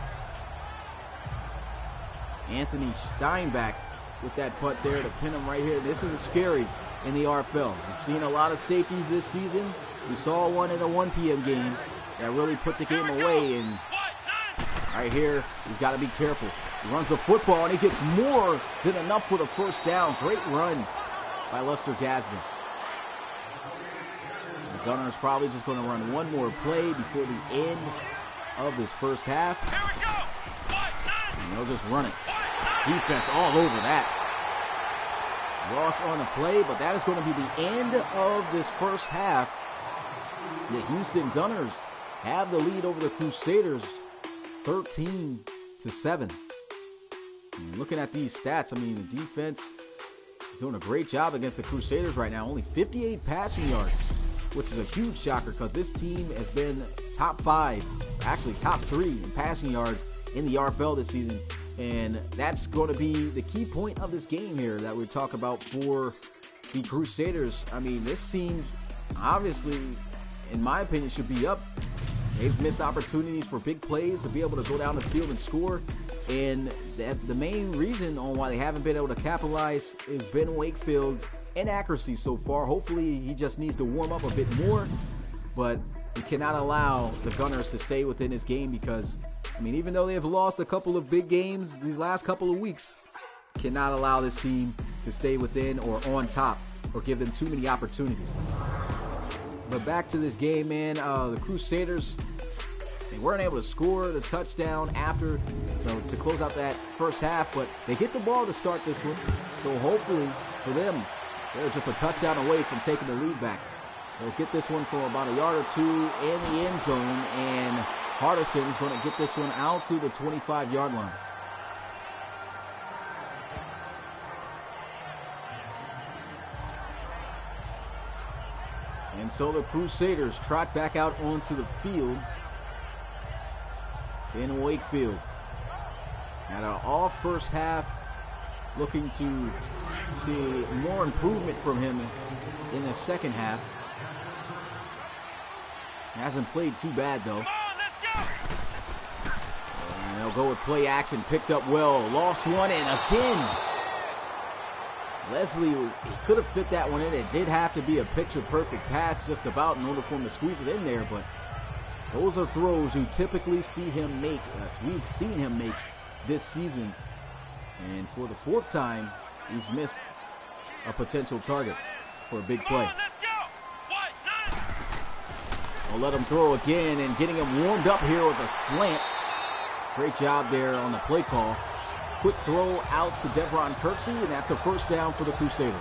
Anthony Steinbach with that punt there to pin him right here. This is scary in the RFL. We've seen a lot of safeties this season. We saw one in the 1 p.m. game that really put the game away. And right here, he's got to be careful. He runs the football, and he gets more than enough for the first down. Great run by Lester Gadsden. The Gunners probably just going to run one more play before the end of this first half. And they'll just run it. Defense all over that. Loss on the play, but that is going to be the end of this first half. The Houston Gunners have the lead over the Crusaders, 13-7. And looking at these stats, I mean, the defense is doing a great job against the Crusaders right now. Only 58 passing yards, which is a huge shocker because this team has been top 5, actually top 3 in passing yards in the RFL this season. And that's going to be the key point of this game here that we talk about for the Crusaders. I mean, this team obviously, in my opinion, should be up. They've missed opportunities for big plays to be able to go down the field and score. And the main reason on why they haven't been able to capitalize is Ben Wakefield's inaccuracy so far. Hopefully, he just needs to warm up a bit more. But we cannot allow the Gunners to stay within this game because, I mean, even though they have lost a couple of big games these last couple of weeks, cannot allow this team to stay within or on top or give them too many opportunities. But back to this game, man, the Crusaders, they weren't able to score the touchdown after, to close out that first half, but they get the ball to start this one. So hopefully for them, they're just a touchdown away from taking the lead back. They'll get this one from about a yard or two in the end zone, and Hardison is going to get this one out to the 25-yard line. And so the Crusaders trot back out onto the field. Ben Wakefield had an off first half, looking to see more improvement from him in the second half. Hasn't played too bad, though. And they'll go with play action. Picked up well. Lost one, and again, Leslie, he could have fit that one in. It did have to be a picture-perfect pass just about in order for him to squeeze it in there, but those are throws you typically see him make. We've seen him make this season. And for the 4th time, he's missed a potential target for a big play. I'll let him throw again, and getting him warmed up here with a slant. Great job there on the play call. Quick throw out to Devron Kirksey, and that's a first down for the Crusaders.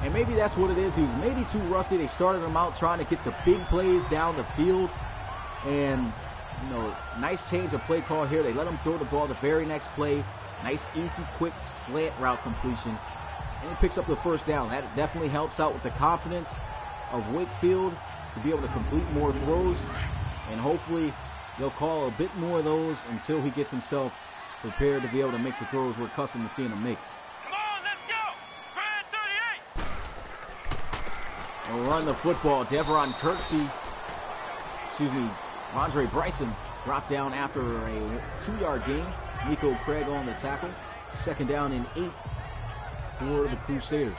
And maybe that's what it is. He was maybe too rusty. They started him out trying to get the big plays down the field. And, nice change of play call here. They let him throw the ball the very next play. Nice, easy, quick slant route completion. And he picks up the first down. That definitely helps out with the confidence of Wakefield to be able to complete more throws. And hopefully they'll call a bit more of those until he gets himself prepared to be able to make the throws we're accustomed to seeing him make. Come on, let's go! Brand 38! They'll run the football. Devron Kirksey, Andre Bryson dropped down after a 2-yard gain. Nico Craig on the tackle. Second down and 8 for the Crusaders.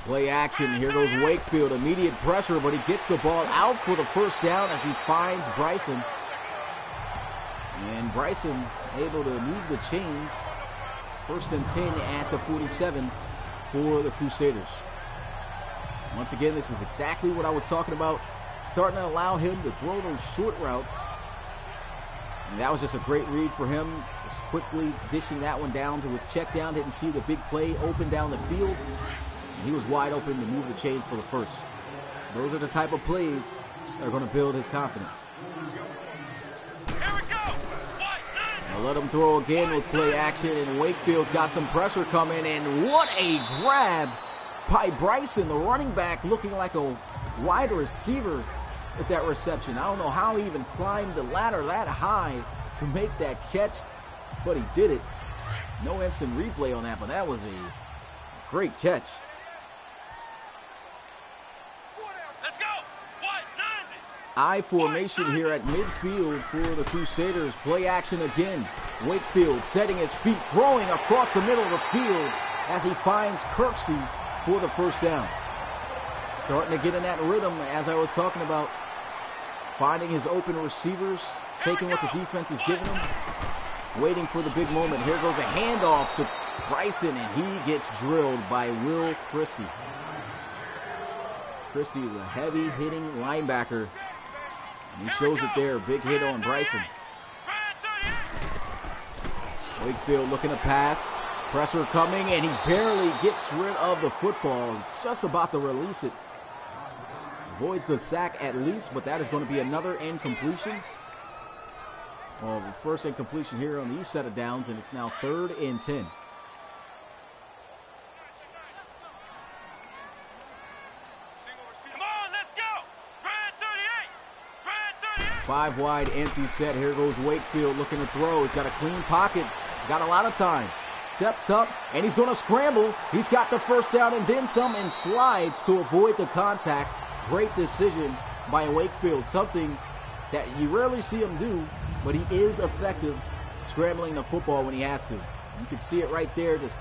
Play action. Here goes Wakefield. Immediate pressure, but he gets the ball out for the first down as he finds Bryson. And Bryson able to move the chains. 1st and 10 at the 47 for the Crusaders. Once again, this is exactly what I was talking about. Starting to allow him to throw those short routes. And that was just a great read for him. Just quickly dishing that one down to his check down. Didn't see the big play open down the field. And he was wide open to move the chains for the first. Those are the type of plays that are going to build his confidence. Here we go. Now let him throw again with play action. And Wakefield's got some pressure coming. And what a grab by Bryson, the running back, looking like a wide receiver at that reception. I don't know how he even climbed the ladder that high to make that catch, but he did it. No instant replay on that, but that was a great catch. Let's go. What? 90. I formation here at midfield for the Crusaders. Play action again. Wakefield setting his feet, throwing across the middle of the field as he finds Kirksey for the first down. Starting to get in that rhythm, as I was talking about. Finding his open receivers, taking what the defense is giving him, waiting for the big moment. Here goes a handoff to Bryson, and he gets drilled by Will Christie. Christie is a heavy-hitting linebacker, and he shows it there. Big hit on Bryson. Wakefield looking to pass. Pressure coming, and he barely gets rid of the football. He's just about to release it. Avoids the sack at least, but that is going to be another incompletion. Well, the first incompletion here on these set of downs, and it's now 3rd and 10. Come on, let's go. Brand 38. Brand 38. 5 wide, empty set. Here goes Wakefield looking to throw. He's got a clean pocket. He's got a lot of time. Steps up, and he's going to scramble. He's got the first down and then some, and slides to avoid the contact. Great decision by Wakefield, something that you rarely see him do, but he is effective scrambling the football when he has to. You can see it right there, just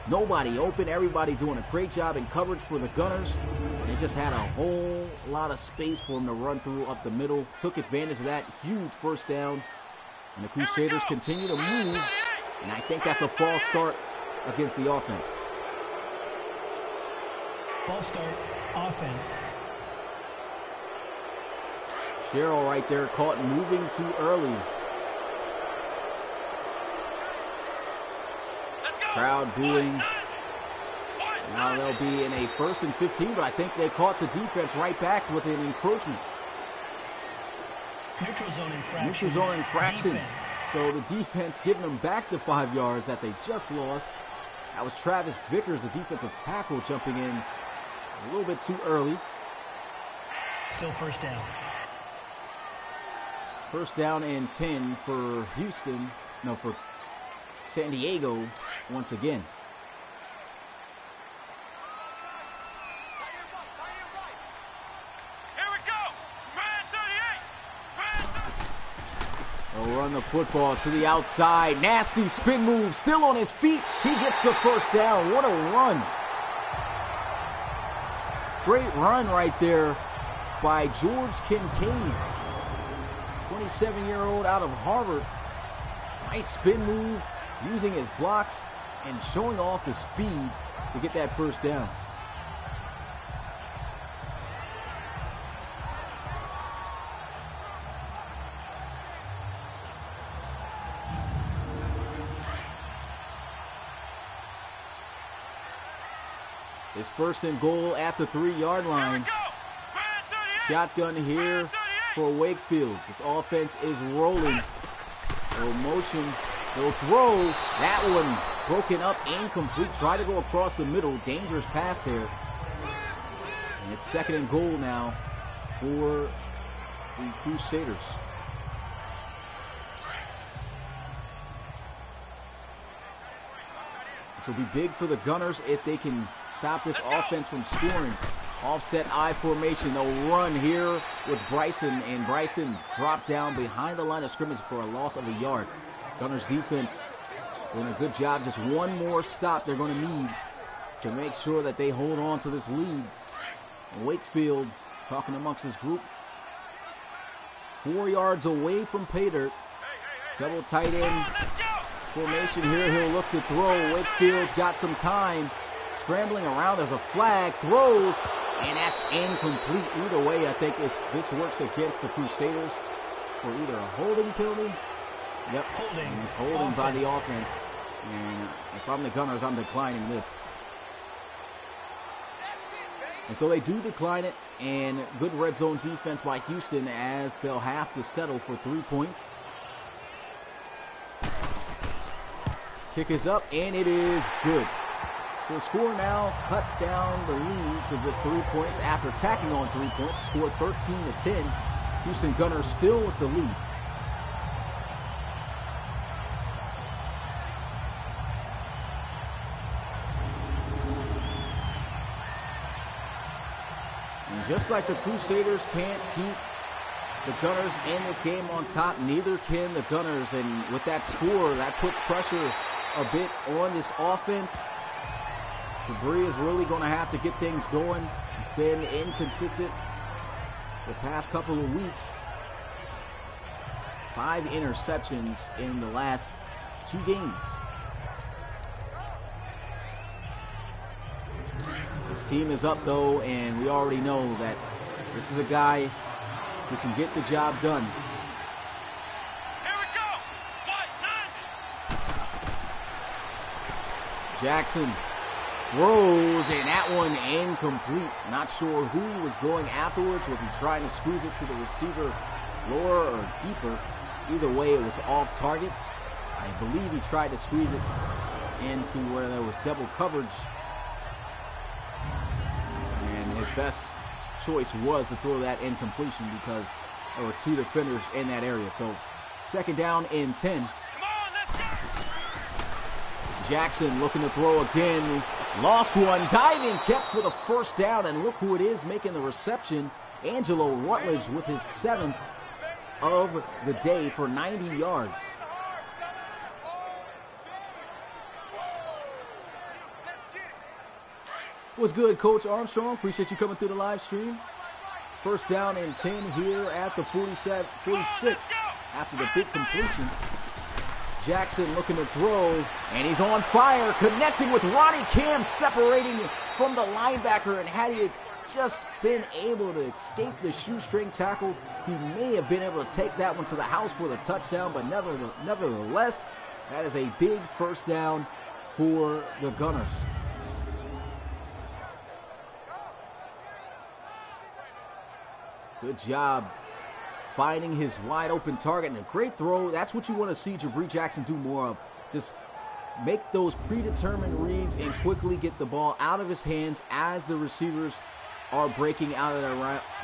nobody open, everybody doing a great job in coverage for the Gunners. They just had a whole lot of space for him to run through up the middle, took advantage of that huge first down, and the Crusaders continue to move, and I think that's a false start against the offense. False start, offense. Sherrill right there caught moving too early. Crowd booing. Now they'll be in a 1st and 15, but I think they caught the defense right back with an encroachment. Neutral zone infraction. Neutral zone infraction. Defense. So the defense giving them back the 5 yards that they just lost. That was Travis Vickers, the defensive tackle, jumping in a little bit too early. Still first down. First down and 10 for Houston. No, for San Diego once again. Here we go. Brand 38. They'll run the football to the outside. Nasty spin move. Still on his feet. He gets the first down. What a run. Great run right there by George Kincaid. 27-year-old out of Harvard. Nice spin move, using his blocks and showing off the speed to get that first down. It's 1st and goal at the 3-yard line. Shotgun here for Wakefield. This offense is rolling. They'll motion. They'll throw. That one broken up, incomplete. Try to go across the middle. Dangerous pass there. And it's 2nd and goal now for the Crusaders. This will be big for the Gunners if they can stop this offense from scoring. Offset I formation. They'll run here with Bryson, and Bryson dropped down behind the line of scrimmage for a loss of a yard. Gunners defense doing a good job. Just one more stop they're going to need to make sure that they hold on to this lead. Wakefield talking amongst his group. 4 yards away from pay dirt. Double tight end formation here. He'll look to throw. Wakefield's got some time. Scrambling around. There's a flag. Throws. And that's incomplete. Either way, I think this works against the Crusaders for either a holding penalty. Yep, Holding. he's holding by the offense. And if I'm the Gunners, I'm declining this. And so they do decline it, and good red zone defense by Houston as they'll have to settle for 3 points. Kick is up, and it is good. So the score now cut down the lead to just 3 points after tacking on 3 points. The score 13-10. Houston Gunners still with the lead. And just like the Crusaders can't keep the Gunners in this game on top, neither can the Gunners. And with that score, that puts pressure a bit on this offense. Jabri is really going to have to get things going. He's been inconsistent the past couple of weeks. 5 interceptions in the last 2 games. His team is up, though, and we already know that this is a guy who can get the job done. Here we go. Jackson throws, and that one incomplete. Not sure who he was going afterwards. Was he trying to squeeze it to the receiver lower or deeper? Either way, it was off target. I believe he tried to squeeze it into where there was double coverage. And his best choice was to throw that incompletion because there were 2 defenders in that area. So 2nd down and 10. Come on, let's go. Jackson looking to throw again. Lost one. Diving catch for the 1st down. And look who it is making the reception. Angelo Rutledge with his 7th of the day for 90 yards. What's good, Coach Armstrong? Appreciate you coming through the live stream. 1st down and 10 here at the 46 after the big completion. Jackson looking to throw, and he's on fire, connecting with Ronnie Cam, separating from the linebacker. And had he just been able to escape the shoestring tackle, he may have been able to take that one to the house for the touchdown. But nevertheless, that is a big 1st down for the Gunners. Good job finding his wide open target, and a great throw. That's what you want to see Jabri Jackson do more of. Just make those predetermined reads and quickly get the ball out of his hands as the receivers are breaking out of their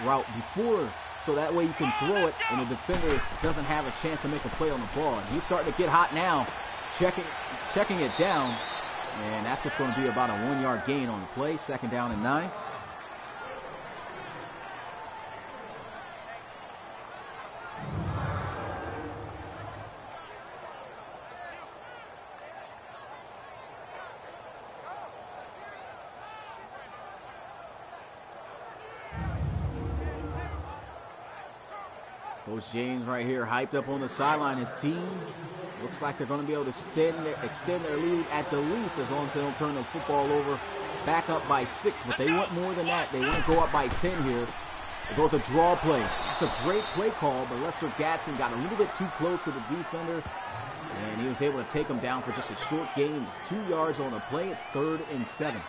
route before, so that way you can throw it and the defender doesn't have a chance to make a play on the ball. And he's starting to get hot now, checking it down, and that's just going to be about a 1-yard gain on the play. 2nd down and 9. Coach James right here hyped up on the sideline. His team looks like they're going to be able to extend their lead at the least, as long as they don't turn the football over. Back up by 6, but they want more than that. They want to go up by 10 here. They go with a draw play. It's a great play call, but Lester Gatson got a little bit too close to the defender, and he was able to take him down for just a short gain. It's 2 yards on the play. It's 3rd and 7.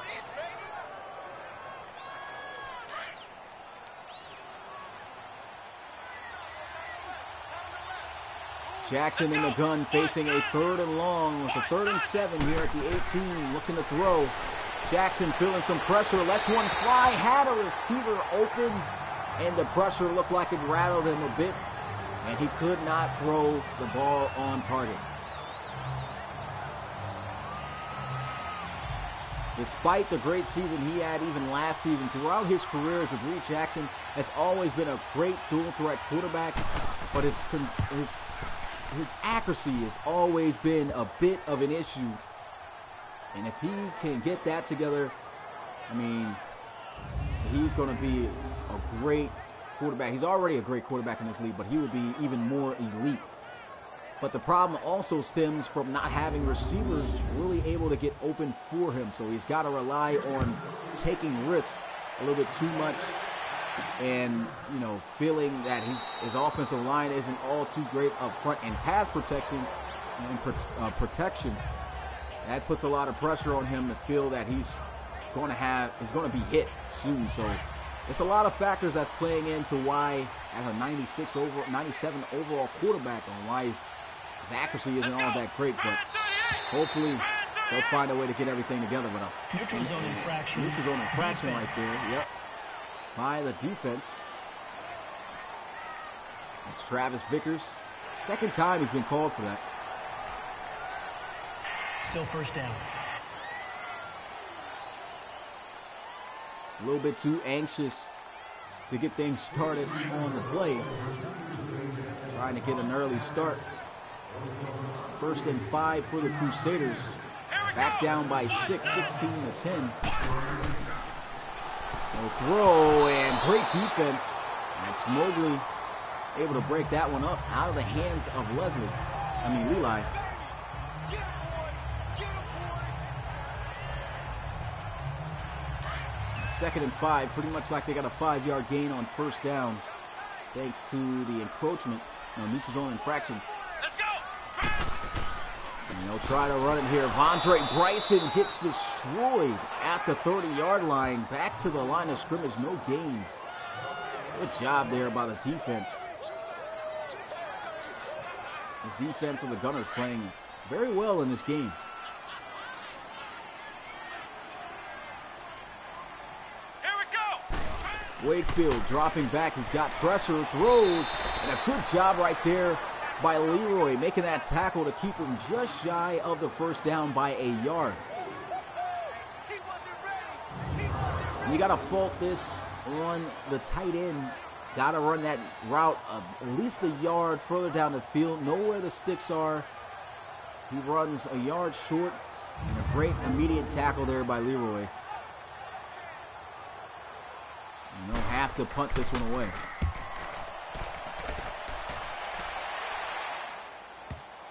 Jackson in the gun facing a 3rd and long with a 3rd and 7 here at the 18, looking to throw. Jackson feeling some pressure, lets one fly, had a receiver open, and the pressure looked like it rattled him a bit, and he could not throw the ball on target. Despite the great season he had even last season, throughout his career, Jabri Jackson has always been a great dual threat quarterback, but his accuracy has always been a bit of an issue. And if he can get that together, I mean, he's going to be a great quarterback. He's already a great quarterback in this league, but he will be even more elite. But the problem also stems from not having receivers really able to get open for him. So he's got to rely on taking risks a little bit too much, and feeling that his offensive line isn't all too great up front in pass protection and protection. That puts a lot of pressure on him to feel that he's going to be hit soon. So it's a lot of factors that's playing into why, as a 97 overall quarterback, and why his accuracy isn't all that great. But hopefully they'll find a way to get everything together. But neutral zone infraction. Neutral zone infraction right there. Yep. By the defense. It's Travis Vickers. Second time he's been called for that. Still first down. A little bit too anxious to get things started on the play. Trying to get an early start. 1st and 5 for the Crusaders. Back down by 6, 16-10. No throw, and great defense. That's Mobley able to break that one up out of the hands of Levi. 2nd and 5, pretty much like they got a 5-yard gain on 1st down, thanks to the encroachment, neutral zone infraction. Let's go. And they'll try to run it here. Vondre Bryson gets destroyed at the 30-yard line. Back to the line of scrimmage, no gain. Good job there by the defense. This defense of the Gunners playing very well in this game. Wakefield dropping back. He's got pressure, throws, and a good job right there by Leroy, making that tackle to keep him just shy of the 1st down by a yard. And you got to fault this on the tight end. Got to run that route at least a yard further down the field. Know where the sticks are. He runs a yard short, and a great immediate tackle there by Leroy. And they'll have to punt this one away.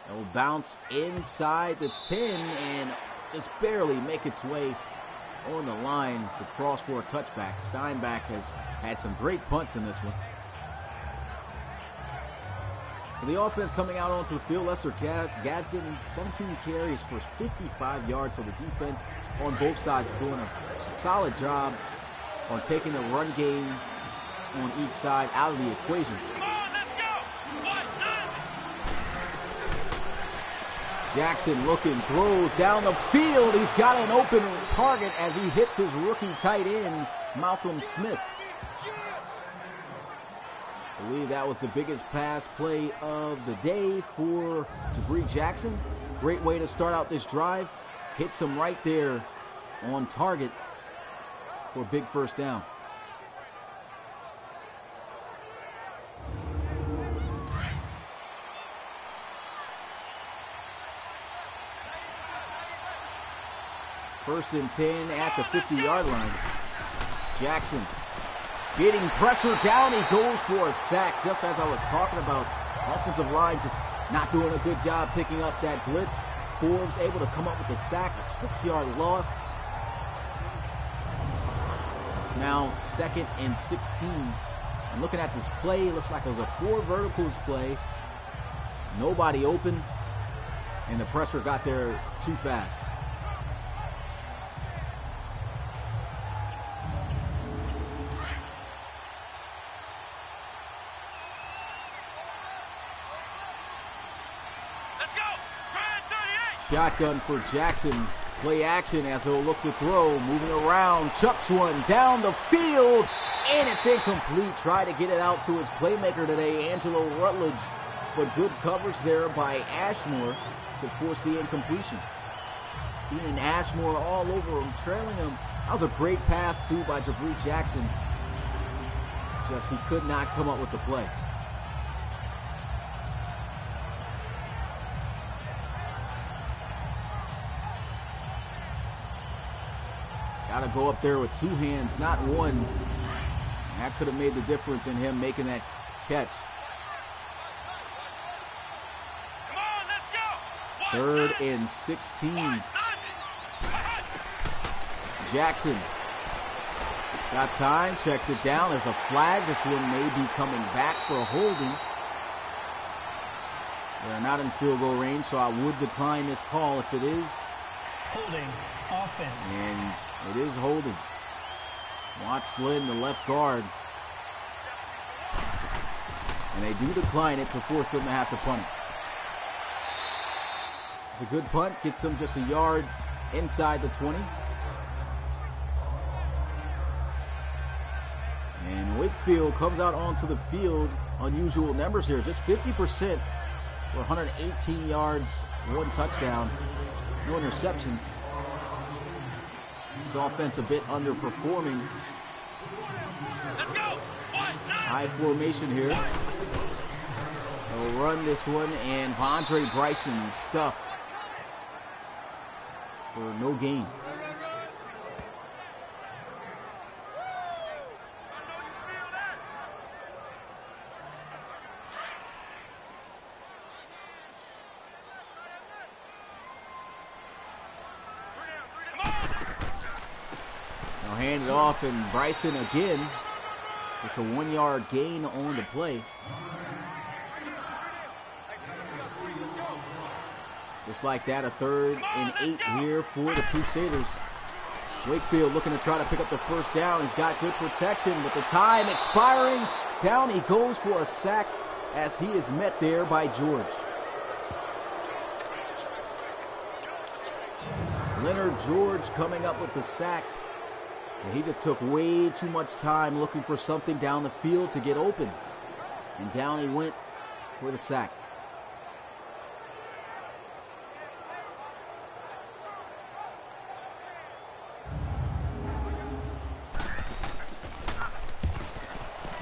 It will bounce inside the 10 and just barely make its way on the line to cross for a touchback. Steinbach has had some great punts in this one. For the offense coming out onto the field, Lester Gadsden, 17 carries for 55 yards. So the defense on both sides is doing a solid job on taking the run game on each side out of the equation. Come on, let's go. Jackson looking, throws down the field. He's got an open target as he hits his rookie tight end, Malcolm Smith. I believe that was the biggest pass play of the day for Jabri Jackson. Great way to start out this drive. Hits him right there on target for a big 1st down. First and 10 at the 50-yard line. Jackson getting pressure down. He goes for a sack, just as I was talking about. Offensive line just not doing a good job picking up that blitz. Forbes able to come up with a sack, a 6-yard loss. It's now 2nd and 16. And looking at this play, it looks like it was a 4 verticals play. Nobody open, and the pressure got there too fast. Shotgun for Jackson. Play action as he'll look to throw. Moving around. Chucks one down the field. And it's incomplete. Try to get it out to his playmaker today, Angelo Rutledge. But good coverage there by Ashmore to force the incompletion. Keenan Ashmore all over him, trailing him. That was a great pass, too, by Jabri Jackson. Just he could not come up with the play. Got to go up there with 2 hands, not one. That could have made the difference in him making that catch. Come on, let's go. 3rd and 16. Jackson Got time, checks it down. There's a flag. This one may be coming back for a holding. They're not in field goal range, so I would decline this call if it is. Holding offense. And it is holding. Watts Lynn, the left guard. And they do decline it to force them to have to punt it. It's a good punt. Gets them just a yard inside the 20. And Wakefield comes out onto the field. Unusual numbers here. Just 50% for 118 yards, 1 touchdown, no interceptions. This offense a bit underperforming. Let's go. High formation here. They'll run this one, and Vondre Bryson stuffed for no gain. Now hand it off, and Bryson again. It's a 1-yard gain on the play. Just like that, a 3rd and 8 here for the Crusaders. Wakefield looking to try to pick up the first down. He's got good protection, but the time expiring. Down he goes for a sack as he is met there by George. Leonard George coming up with the sack. And he just took way too much time looking for something down the field to get open. And down he went for the sack.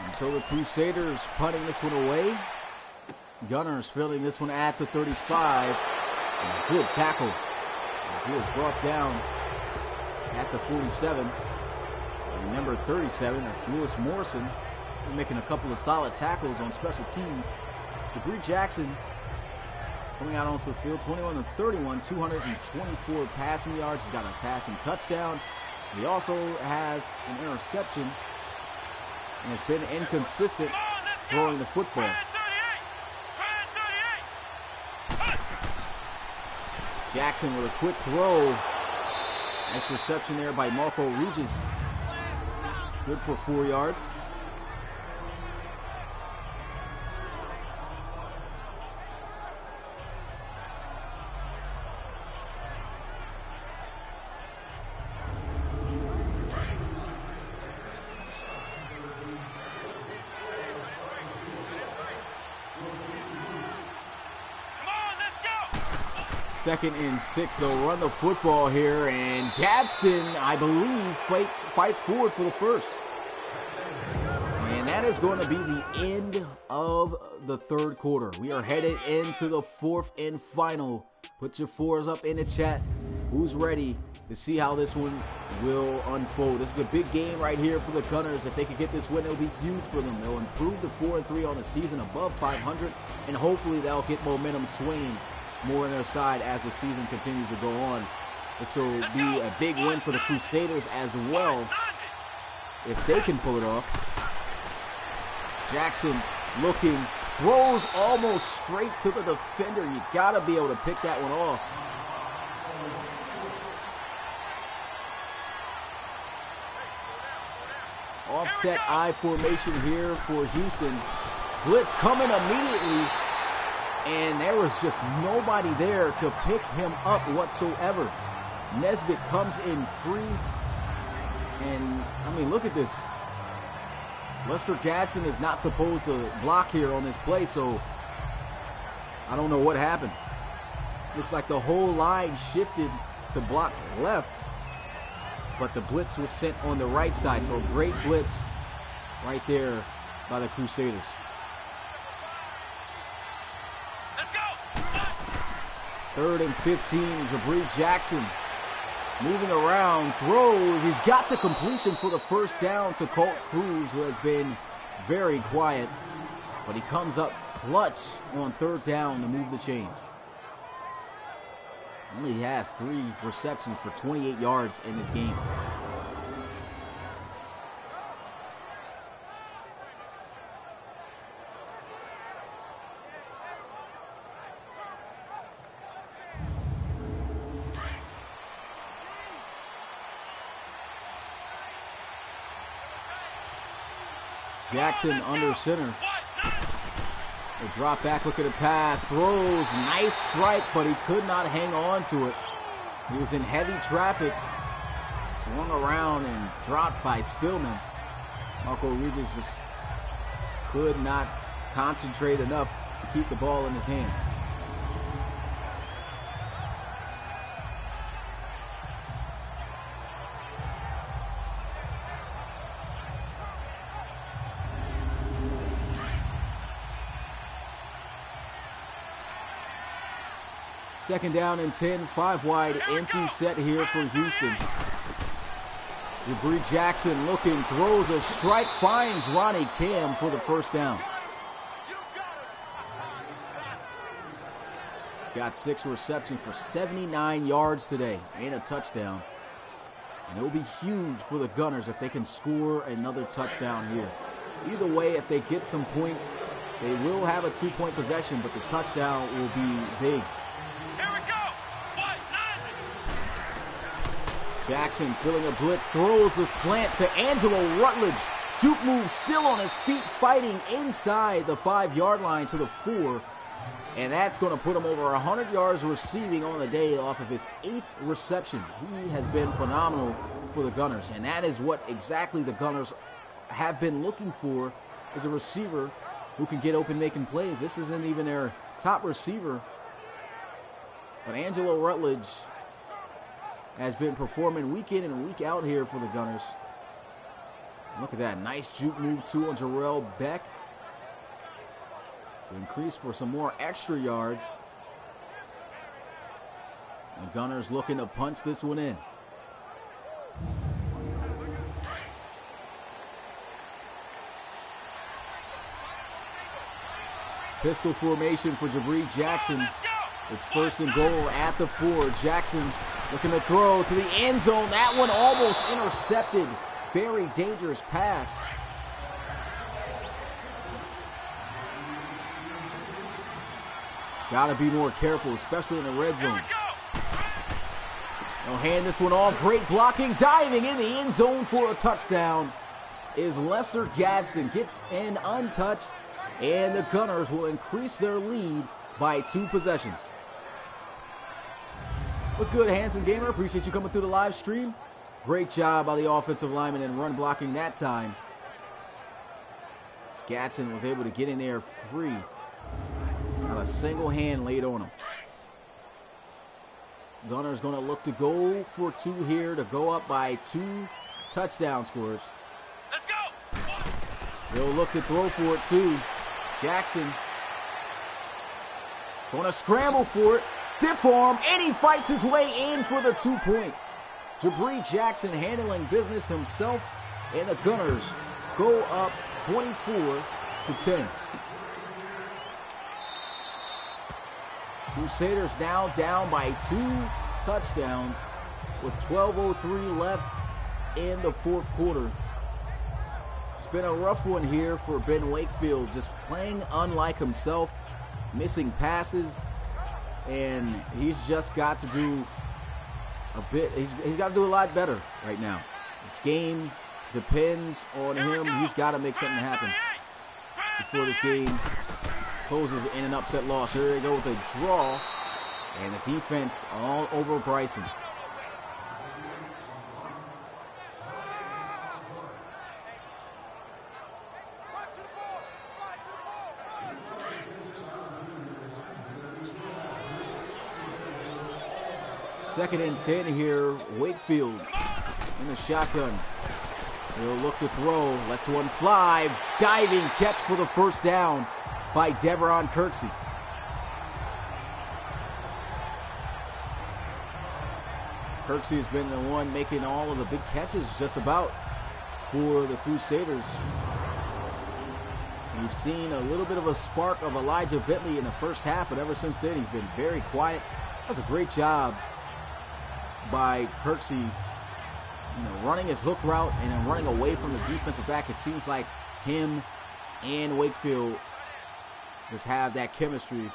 And so the Crusaders punting this one away. Gunners filling this one at the 35. And a good tackle as he was brought down at the 47. And number 37, that's Lewis Morrison, making a couple of solid tackles on special teams. Debris Jackson coming out onto the field, 21 of 31, 224 passing yards. He's got a passing touchdown. He also has an interception and has been inconsistent throwing the football. Jackson with a quick throw. Nice reception there by Marco Regis. Good for 4 yards. Second and 6, they'll run the football here, and Gadsden, I believe, fights forward for the first. And that is going to be the end of the 3rd quarter. We are headed into the 4th and final. Put your 4s up in the chat. Who's ready to see how this one will unfold? This is a big game right here for the Gunners. If they could get this win, it'll be huge for them. They'll improve to 4-3 on the season, above 500, and hopefully they'll get momentum swinging more on their side as the season continues to go on. This will be a big win for the Crusaders as well, if they can pull it off. Jackson looking, throws almost straight to the defender. You gotta be able to pick that one off. Offset I formation here for Houston. Blitz coming immediately. And there was just nobody there to pick him up whatsoever. Nesbitt comes in free. And, I mean, look at this. Lester Gadsden is not supposed to block here on this play, so I don't know what happened. Looks like the whole line shifted to block left, but the blitz was sent on the right side, so great blitz right there by the Crusaders. 3rd and 15, Jabri Jackson moving around, throws. He's got the completion for the first down to Colt Cruz, who has been very quiet. But he comes up clutch on 3rd down to move the chains. Only has 3 receptions for 28 yards in this game. Jackson under center. The drop back, look at the pass, throws, nice strike, but he could not hang on to it. He was in heavy traffic, swung around and dropped by Spillman. Marco Regis just could not concentrate enough to keep the ball in his hands. Second down and 10, 5 wide, empty set here for Houston. Jabri Jackson looking, throws a strike, finds Ronnie Cam for the first down. He's got 6 receptions for 79 yards today and a touchdown. And it'll be huge for the Gunners if they can score another touchdown here. Either way, if they get some points, they will have a 2-point possession, but the touchdown will be big. Jackson filling a blitz, throws the slant to Angelo Rutledge. Juke move still on his feet, fighting inside the 5-yard line to the 4. And that's going to put him over 100 yards receiving on the day off of his 8th reception. He has been phenomenal for the Gunners. And that is what exactly the Gunners have been looking for, is a receiver who can get open making plays. This isn't even their top receiver. But Angelo Rutledge has been performing week in and week out here for the Gunners. Look at that. Nice juke move, too, on Jarrell Beck to increase for some more extra yards. The Gunners looking to punch this one in. Pistol formation for Jabri Jackson. It's first and goal at the 4. Jackson looking to throw to the end zone. That one almost intercepted. Very dangerous pass. Got to be more careful, especially in the red zone. They'll hand this one off. Great blocking. Diving in the end zone for a touchdown is Lester Gadsden. Gets in untouched, and the Gunners will increase their lead by 2 possessions. What's good, Hanson Gamer? Appreciate you coming through the live stream. Great job by the offensive lineman in run blocking that time. Gadsden was able to get in there free. Not a single hand laid on him. Gunners going to look to go for 2 here to go up by 2 touchdown scores. Let's go. They'll look to throw for it too. Jackson going to scramble for it. Stiff arm, and he fights his way in for the 2 points. Jabri Jackson handling business himself, and the Gunners go up 24-10. Crusaders now down by 2 touchdowns with 12:03 left in the 4th quarter. It's been a rough one here for Ben Wakefield, just playing unlike himself, missing passes, and he's just got to do a bit. He's got to do a lot better right now. This game depends on him. He's got to make something happen before this game closes in an upset loss. Here they go with a draw, and the defense all over Bryson. Second and 10 here. Wakefield in the shotgun. He'll look to throw. Lets one fly. Diving catch for the first down by Deveron Kirksey. Kirksey has been the one making all of the big catches just about for the Crusaders. We've seen a little bit of a spark of Elijah Bentley in the first half, but ever since then he's been very quiet. That was a great job by Kirksey, running his hook route and then running away from the defensive back. It seems like him and Wakefield just have that chemistry,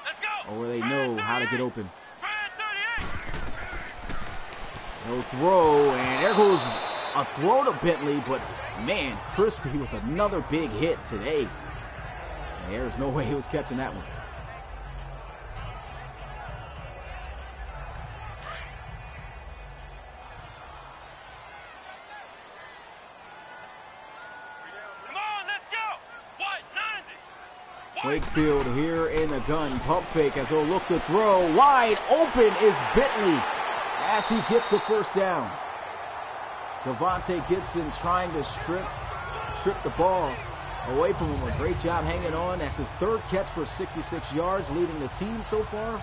or where they know how to get open. He'll throw, and there goes a throw to Bentley, but Man, Christie with another big hit today. There's no way he was catching that one. Come on, let's go. What? 90. Wakefield here in the gun. Pump fake as they'll look to throw. Wide open is Bentley as he gets the first down. Devontae Gibson trying to strip the ball away from him. A great job hanging on. That's his third catch for 66 yards, leading the team so far.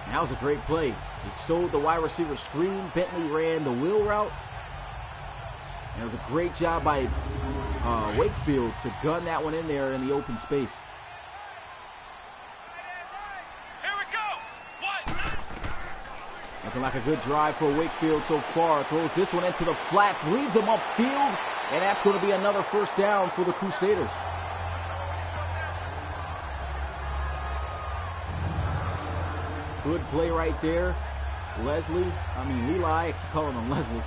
And that was a great play. He sold the wide receiver screen. Bentley ran the wheel route. And it was a great job by Wakefield to gun that one in there in the open space. Here we go. What? Looking like a good drive for Wakefield so far. Throws this one into the flats, leads him upfield, and that's going to be another first down for the Crusaders. Good play right there. Leli, I keep calling him Leslie,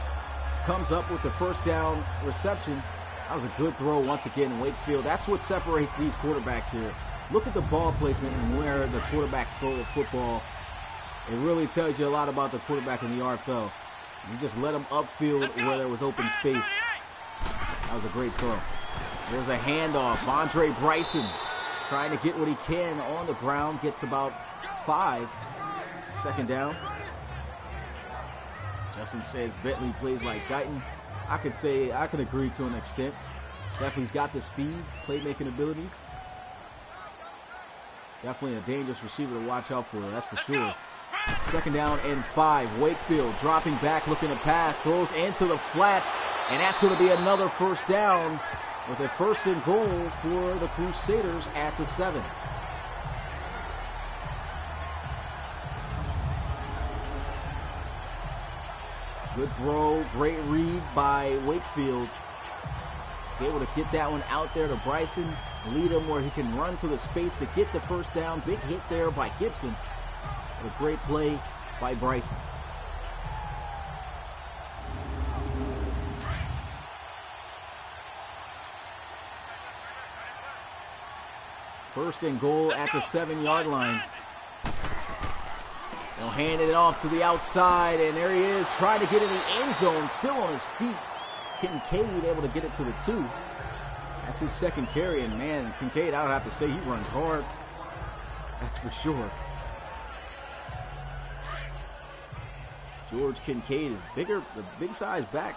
comes up with the first down reception. That was a good throw once again in Wakefield. That's what separates these quarterbacks here. Look at the ball placement and where the quarterbacks throw the football. It really tells you a lot about the quarterback in the RFL. You just let him upfield where there was open space. That was a great throw. There's a handoff. Andre Bryson trying to get what he can on the ground. Gets about 5. Second down. Justin says Bentley plays like Guyton. I could agree to an extent. Definitely's got the speed, playmaking ability. Definitely a dangerous receiver to watch out for, that's for sure. Second down and 5. Wakefield dropping back, looking to pass, throws into the flats, and that's going to be another first down with a first and goal for the Crusaders at the 7. Good throw, great read by Wakefield. Able to get that one out there to Bryson, lead him where he can run to the space to get the first down. Big hit there by Gibson. A great play by Bryson. First and goal at the 7-yard line. They'll hand it off to the outside, and there he is, trying to get in the end zone, still on his feet. Kincaid able to get it to the 2. That's his second carry, and man, Kincaid, I would have to say he runs hard. That's for sure. George Kincaid is bigger, the big size back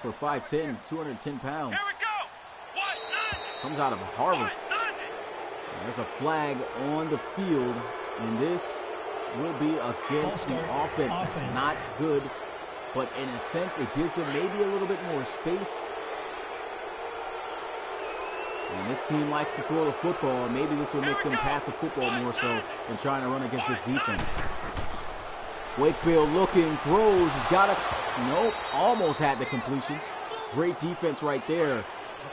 for 5'10", 210 pounds. Here we go. What? Comes out of Harvard. There's a flag on the field, and this will be against the offense. It's not good, but in a sense, it gives them maybe a little bit more space. And this team likes to throw the football, and maybe this will make them pass the football more so than trying to run against this defense. Wakefield looking, throws, he's got it. Nope, almost had the completion. Great defense right there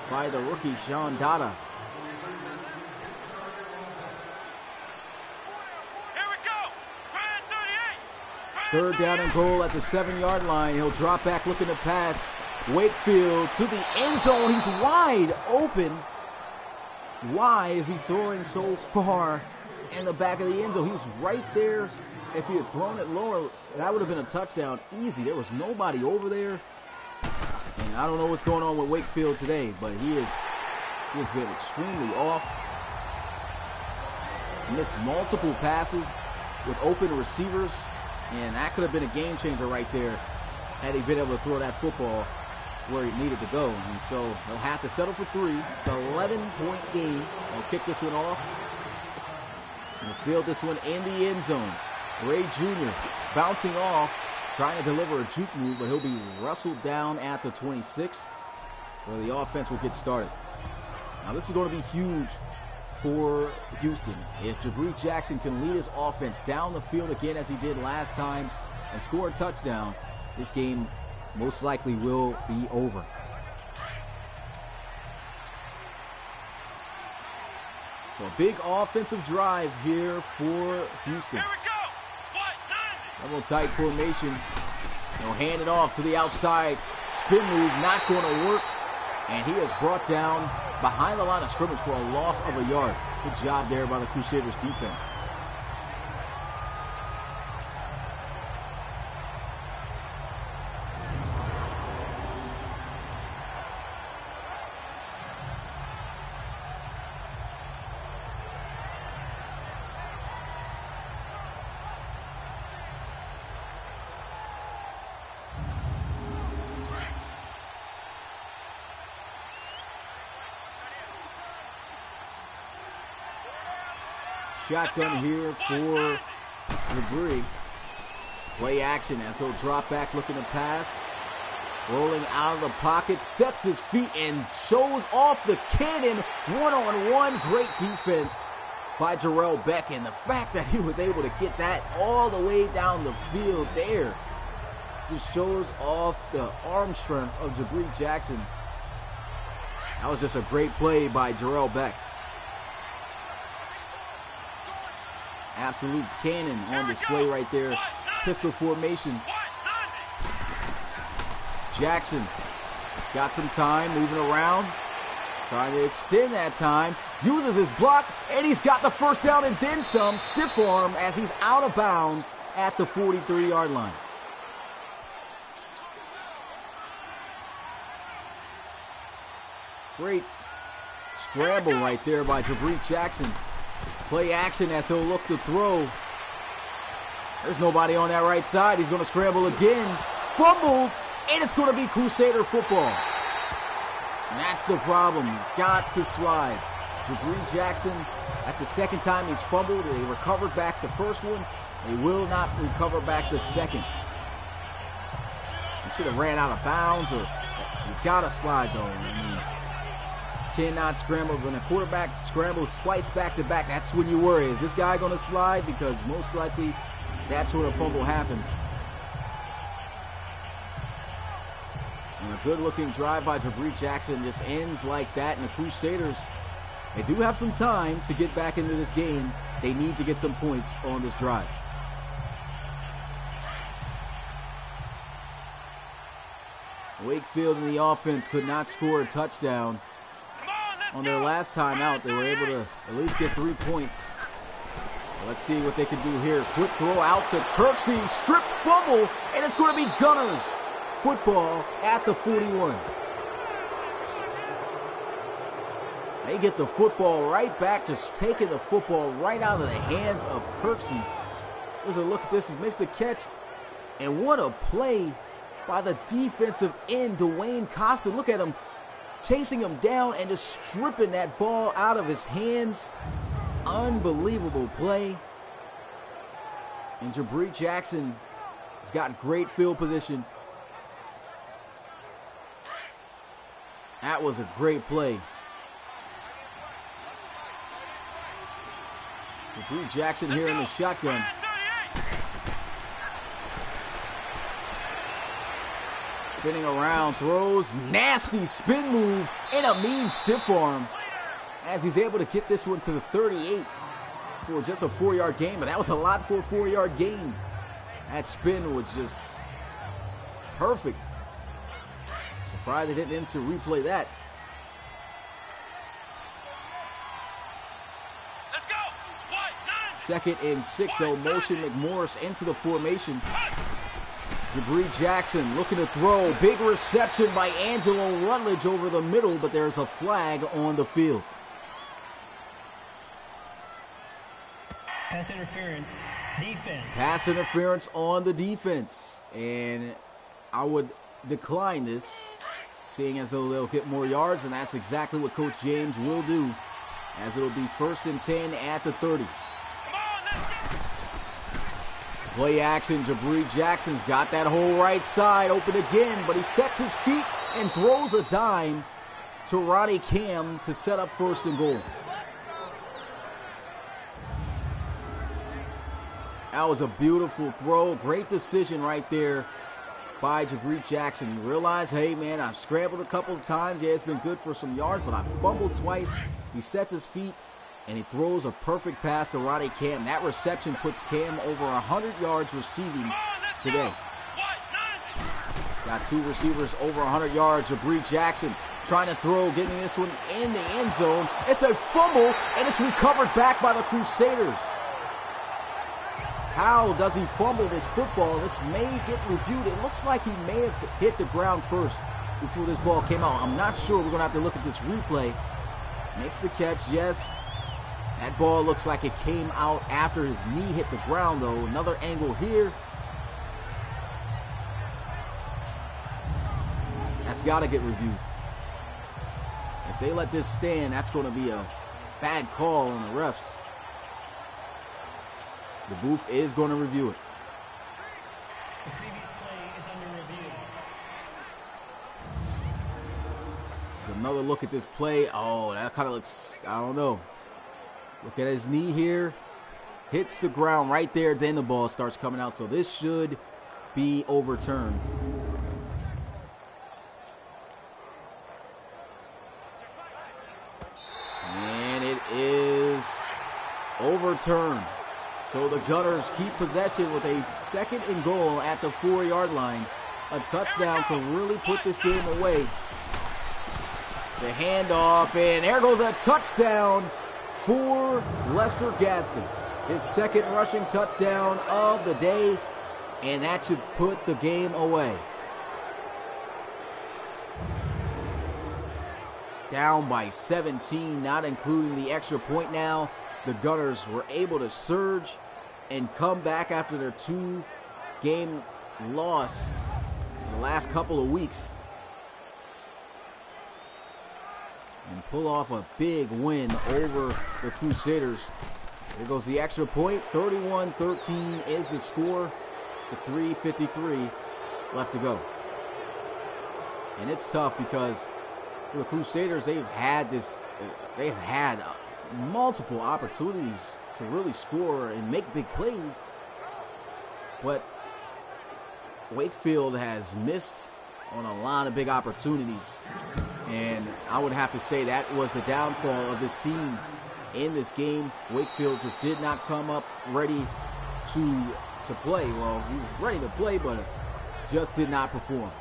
by the rookie, Sean Dada. Third down and goal at the 7-yard line. He'll drop back looking to pass. Wakefield to the end zone. He's wide open. Why is he throwing so far in the back of the end zone? He was right there. If he had thrown it lower, that would have been a touchdown easy. There was nobody over there. And I don't know what's going on with Wakefield today, but he has been extremely off. Missed multiple passes with open receivers. And that could have been a game changer right there had he been able to throw that football where he needed to go. And so they'll have to settle for 3. It's an 11-point game. They'll kick this one off. And they'll field this one in the end zone. Ray Jr. bouncing off, trying to deliver a juke move, but he'll be wrestled down at the 26, where the offense will get started. Now this is going to be huge for Houston. If Jabri Jackson can lead his offense down the field again as he did last time and score a touchdown, this game most likely will be over. So a big offensive drive here for Houston. Double tight formation. They'll hand it off to the outside. spin move, not going to work. And he is brought down behind the line of scrimmage for a loss of a yard. Good job there by the Crusaders defense. Shotgun here for Jabri. Play action as he'll drop back looking to pass. Rolling out of the pocket, sets his feet and shows off the cannon. One-on-one, great defense by Jarrell Beck. And the fact that he was able to get that all the way down the field there just shows off the arm strength of Jabri Jackson. That was just a great play by Jarrell Beck. Absolute cannon on display right there. Pistol formation. Jackson got some time moving around. Trying to extend that time. Uses his block, and he's got the first down and then some. Stiff arm as he's out of bounds at the 43-yard line. Great scramble right there by Jabri Jackson. Play action as he'll look to throw. There's nobody on that right side. He's going to scramble again. Fumbles, and it's going to be Crusader football. And that's the problem. He's got to slide. Jabri Jackson, that's the second time he's fumbled. They recovered back the first one. They will not recover back the second. He should have ran out of bounds, or you got to slide, though. I mean, cannot scramble. When a quarterback scrambles twice back-to-back, that's when you worry. Is this guy going to slide? Because most likely that sort of fumble happens. And a good-looking drive by Jabri Jackson just ends like that. And the Crusaders, they do have some time to get back into this game. They need to get some points on this drive. Wakefield and the offense could not score a touchdown. On their last time out, they were able to at least get 3 points. Let's see what they can do here. Quick throw out to Kirksey. Stripped fumble, and it's going to be Gunners football at the 41. They get the football right back, just taking the football right out of the hands of Kirksey. There's a look at this. He makes the catch, and what a play by the defensive end, Dwayne Costa. Look at him. Chasing him down and just stripping that ball out of his hands. Unbelievable play. And Jabri Jackson has got great field position. That was a great play. Jabri Jackson here in the shotgun. Spinning around, throws, nasty spin move, and a mean stiff arm as he's able to get this one to the 38 for just a 4-yard gain. But that was a lot for a 4-yard gain. That spin was just perfect. Surprised they didn't instant replay that. Let's go. 2nd and 6, they'll motion McMorris into the formation. Jabri Jackson looking to throw. Big reception by Angelo Rutledge over the middle, but there's a flag on the field. Pass interference, defense. Pass interference on the defense. And I would decline this, seeing as though they'll get more yards, and that's exactly what Coach James will do, as it'll be 1st and 10 at the 30. Play action, Jabri Jackson's got that whole right side open again, but he sets his feet and throws a dime to Ronnie Cam to set up 1st and goal. That was a beautiful throw. Great decision right there by Jabri Jackson. He realized, hey, man, I've scrambled a couple of times. Yeah, it's been good for some yards, but I fumbled twice. He sets his feet, and he throws a perfect pass to Ronnie Cam. That reception puts Cam over 100 yards receiving today. Got two receivers over 100 yards. Jabri Jackson trying to throw, getting this one in the end zone. It's a fumble, and it's recovered back by the Crusaders. How does he fumble this football? This may get reviewed. It looks like he may have hit the ground first before this ball came out. I'm not sure. We're going to have to look at this replay. Makes the catch, yes. That ball looks like it came out after his knee hit the ground, though. Another angle here. That's got to get reviewed. If they let this stand, that's going to be a bad call on the refs. The booth is going to review it. The previous play is under review. There's another look at this play. Oh, that kind of looks, I don't know. Look at his knee here. Hits the ground right there. Then the ball starts coming out. So this should be overturned. And it is overturned. So the Gunners keep possession with a 2nd and goal at the 4-yard line. A touchdown can really put this game away. The handoff, and there goes a touchdown for Lester Gadsden. His 2nd rushing touchdown of the day, and that should put the game away. Down by 17, not including the extra point now. The Gunners were able to surge and come back after their 2-game loss in the last couple of weeks and pull off a big win over the Crusaders. There goes the extra point. 31-13 is the score. The 3:53 left to go. And it's tough because the Crusaders, they've had multiple opportunities to really score and make big plays, but Wakefield has missed on a lot of big opportunities, and I would have to say that was the downfall of this team in this game. Wakefield just did not come up ready to play. Well, he was ready to play, but just did not perform.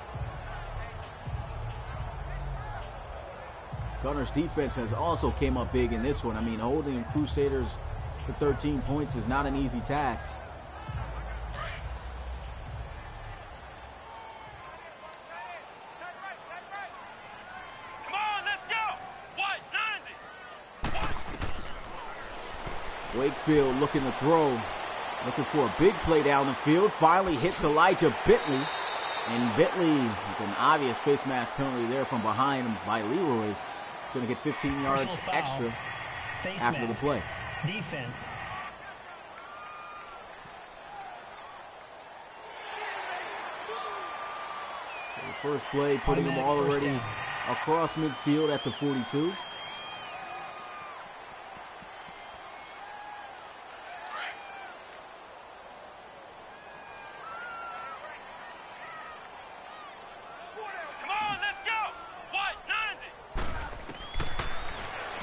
Gunners defense has also came up big in this one. I mean, holding Crusaders to 13 points is not an easy task. Come on, let's go. White 90. Wakefield looking to throw, looking for a big play down the field. Finally hits Elijah Bentley. And Bentley, with an obvious face mask penalty there from behind him by Leroy, going to get 15 yards extra after the play. Defense. So the first play putting them already across midfield at the 42.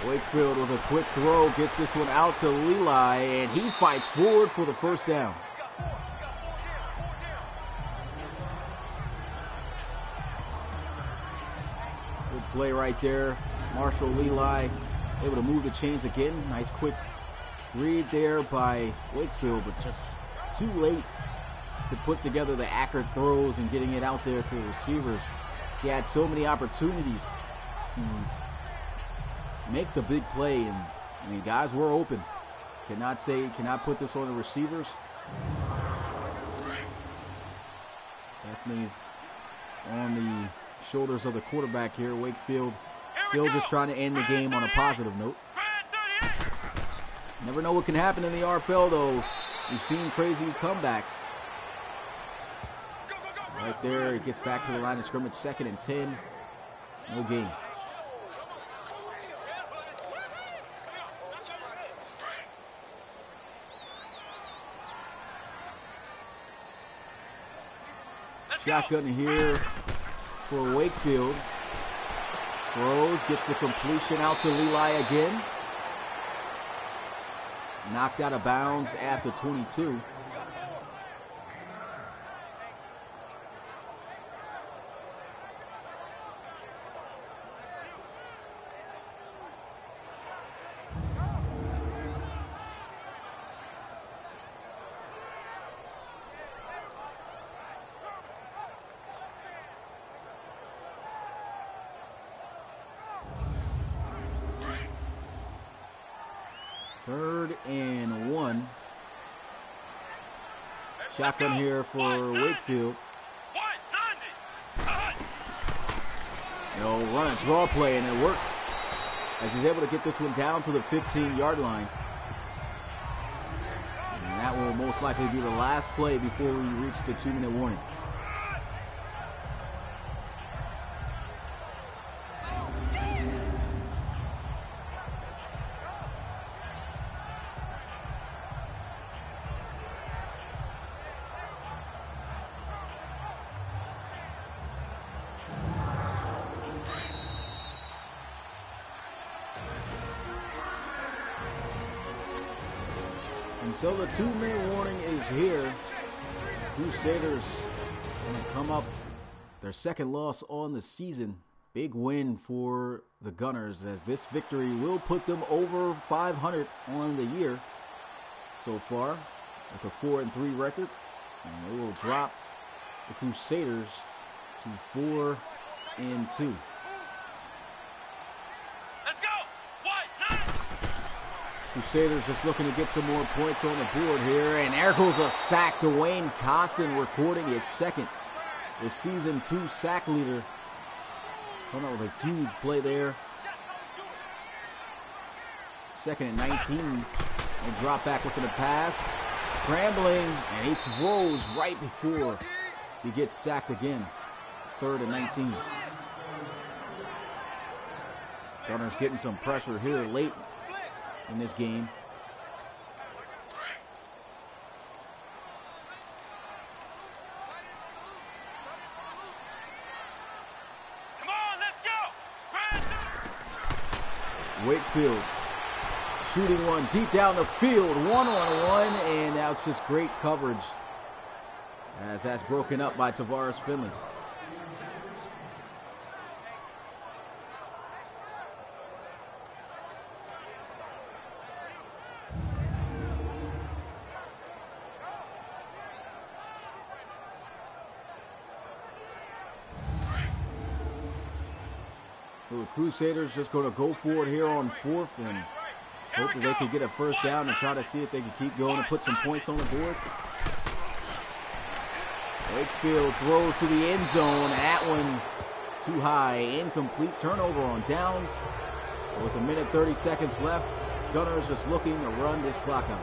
Wakefield with a quick throw gets this one out to Leli, and he fights forward for the first down. Good play right there. Marshall Leli able to move the chains again. Nice quick read there by Wakefield, but just too late to put together the accurate throws and getting it out there to the receivers. He had so many opportunities to make the big play, and I mean, guys were open. Cannot put this on the receivers. Definitely is on the shoulders of the quarterback here. Wakefield still just trying to end the game on a positive note. Never know what can happen in the RFL, though. We've seen crazy comebacks. Right there, it gets back to the line of scrimmage, 2nd and 10. No gain. Shotgun here for Wakefield. Throws, gets the completion out to Leli again. Knocked out of bounds at the 22. 3rd and 1. Shotgun here for Wakefield. They'll run a draw play, and it works as he's able to get this one down to the 15-yard line. And that will most likely be the last play before we reach the 2-minute warning. And so the 2-minute warning is here. Crusaders going to come up their second loss on the season. Big win for the Gunners, as this victory will put them over 500 on the year so far with a 4-3 record. And they will drop the Crusaders to 4-2. Crusaders just looking to get some more points on the board here. And there goes a sack to Wayne Costin, recording his second. The season 2 sack leader. Coming up with a huge play there. 2nd and 19. And drop back looking to pass. Scrambling, and he throws right before he gets sacked again. It's 3rd and 19. Gunners getting some pressure here late in this game. Come on, let's go. Wakefield shooting one deep down the field, 1-on-1, and that's just great coverage as that's broken up by Tavares Finley. So the Crusaders just going to go for it here on 4th and hope that they can get a first down and try to see if they can keep going and put some points on the board. Wakefield throws to the end zone. That one too high. Incomplete. Turnover on downs. With 1:30 left, Gunners just looking to run this clock out.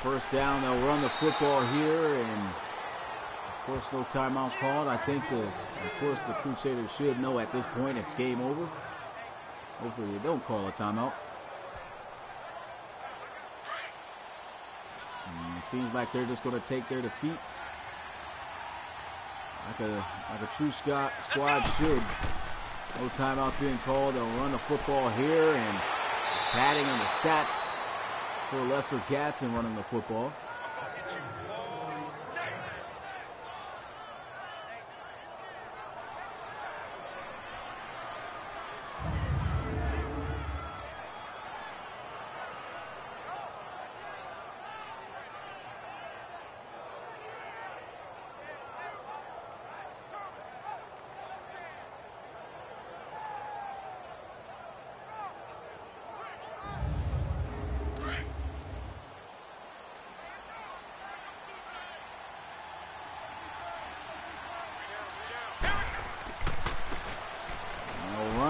First down, they'll run the football here, and of course no timeout called. I think of course the Crusaders should know at this point it's game over. Hopefully they don't call a timeout. And it seems like they're just going to take their defeat like a true squad should. No timeouts being called. They'll run the football here, and padding on the stats for Lester Gatson running the football.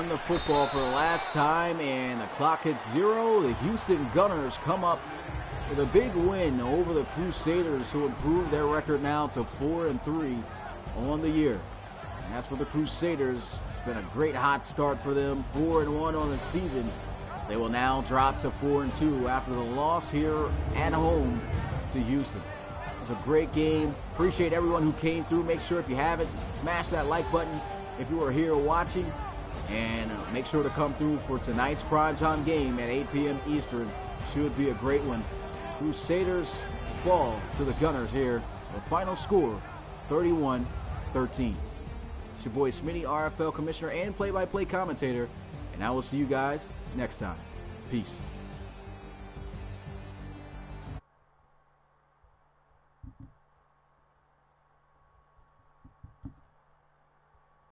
The football for the last time, and the clock hits 0. The Houston Gunners come up with a big win over the Crusaders, who improved their record now to 4-3 on the year. And as for the Crusaders, it's been a great hot start for them, 4-1 on the season. They will now drop to 4-2 after the loss here at home to Houston. It was a great game. Appreciate everyone who came through. Make sure if you haven't, smash that like button if you are here watching. And make sure to come through for tonight's primetime game at 8 p.m. Eastern. Should be a great one. Crusaders fall to the Gunners here. The final score, 31-13. It's your boy Smitty, RFL commissioner and play-by-play commentator. And I will see you guys next time. Peace.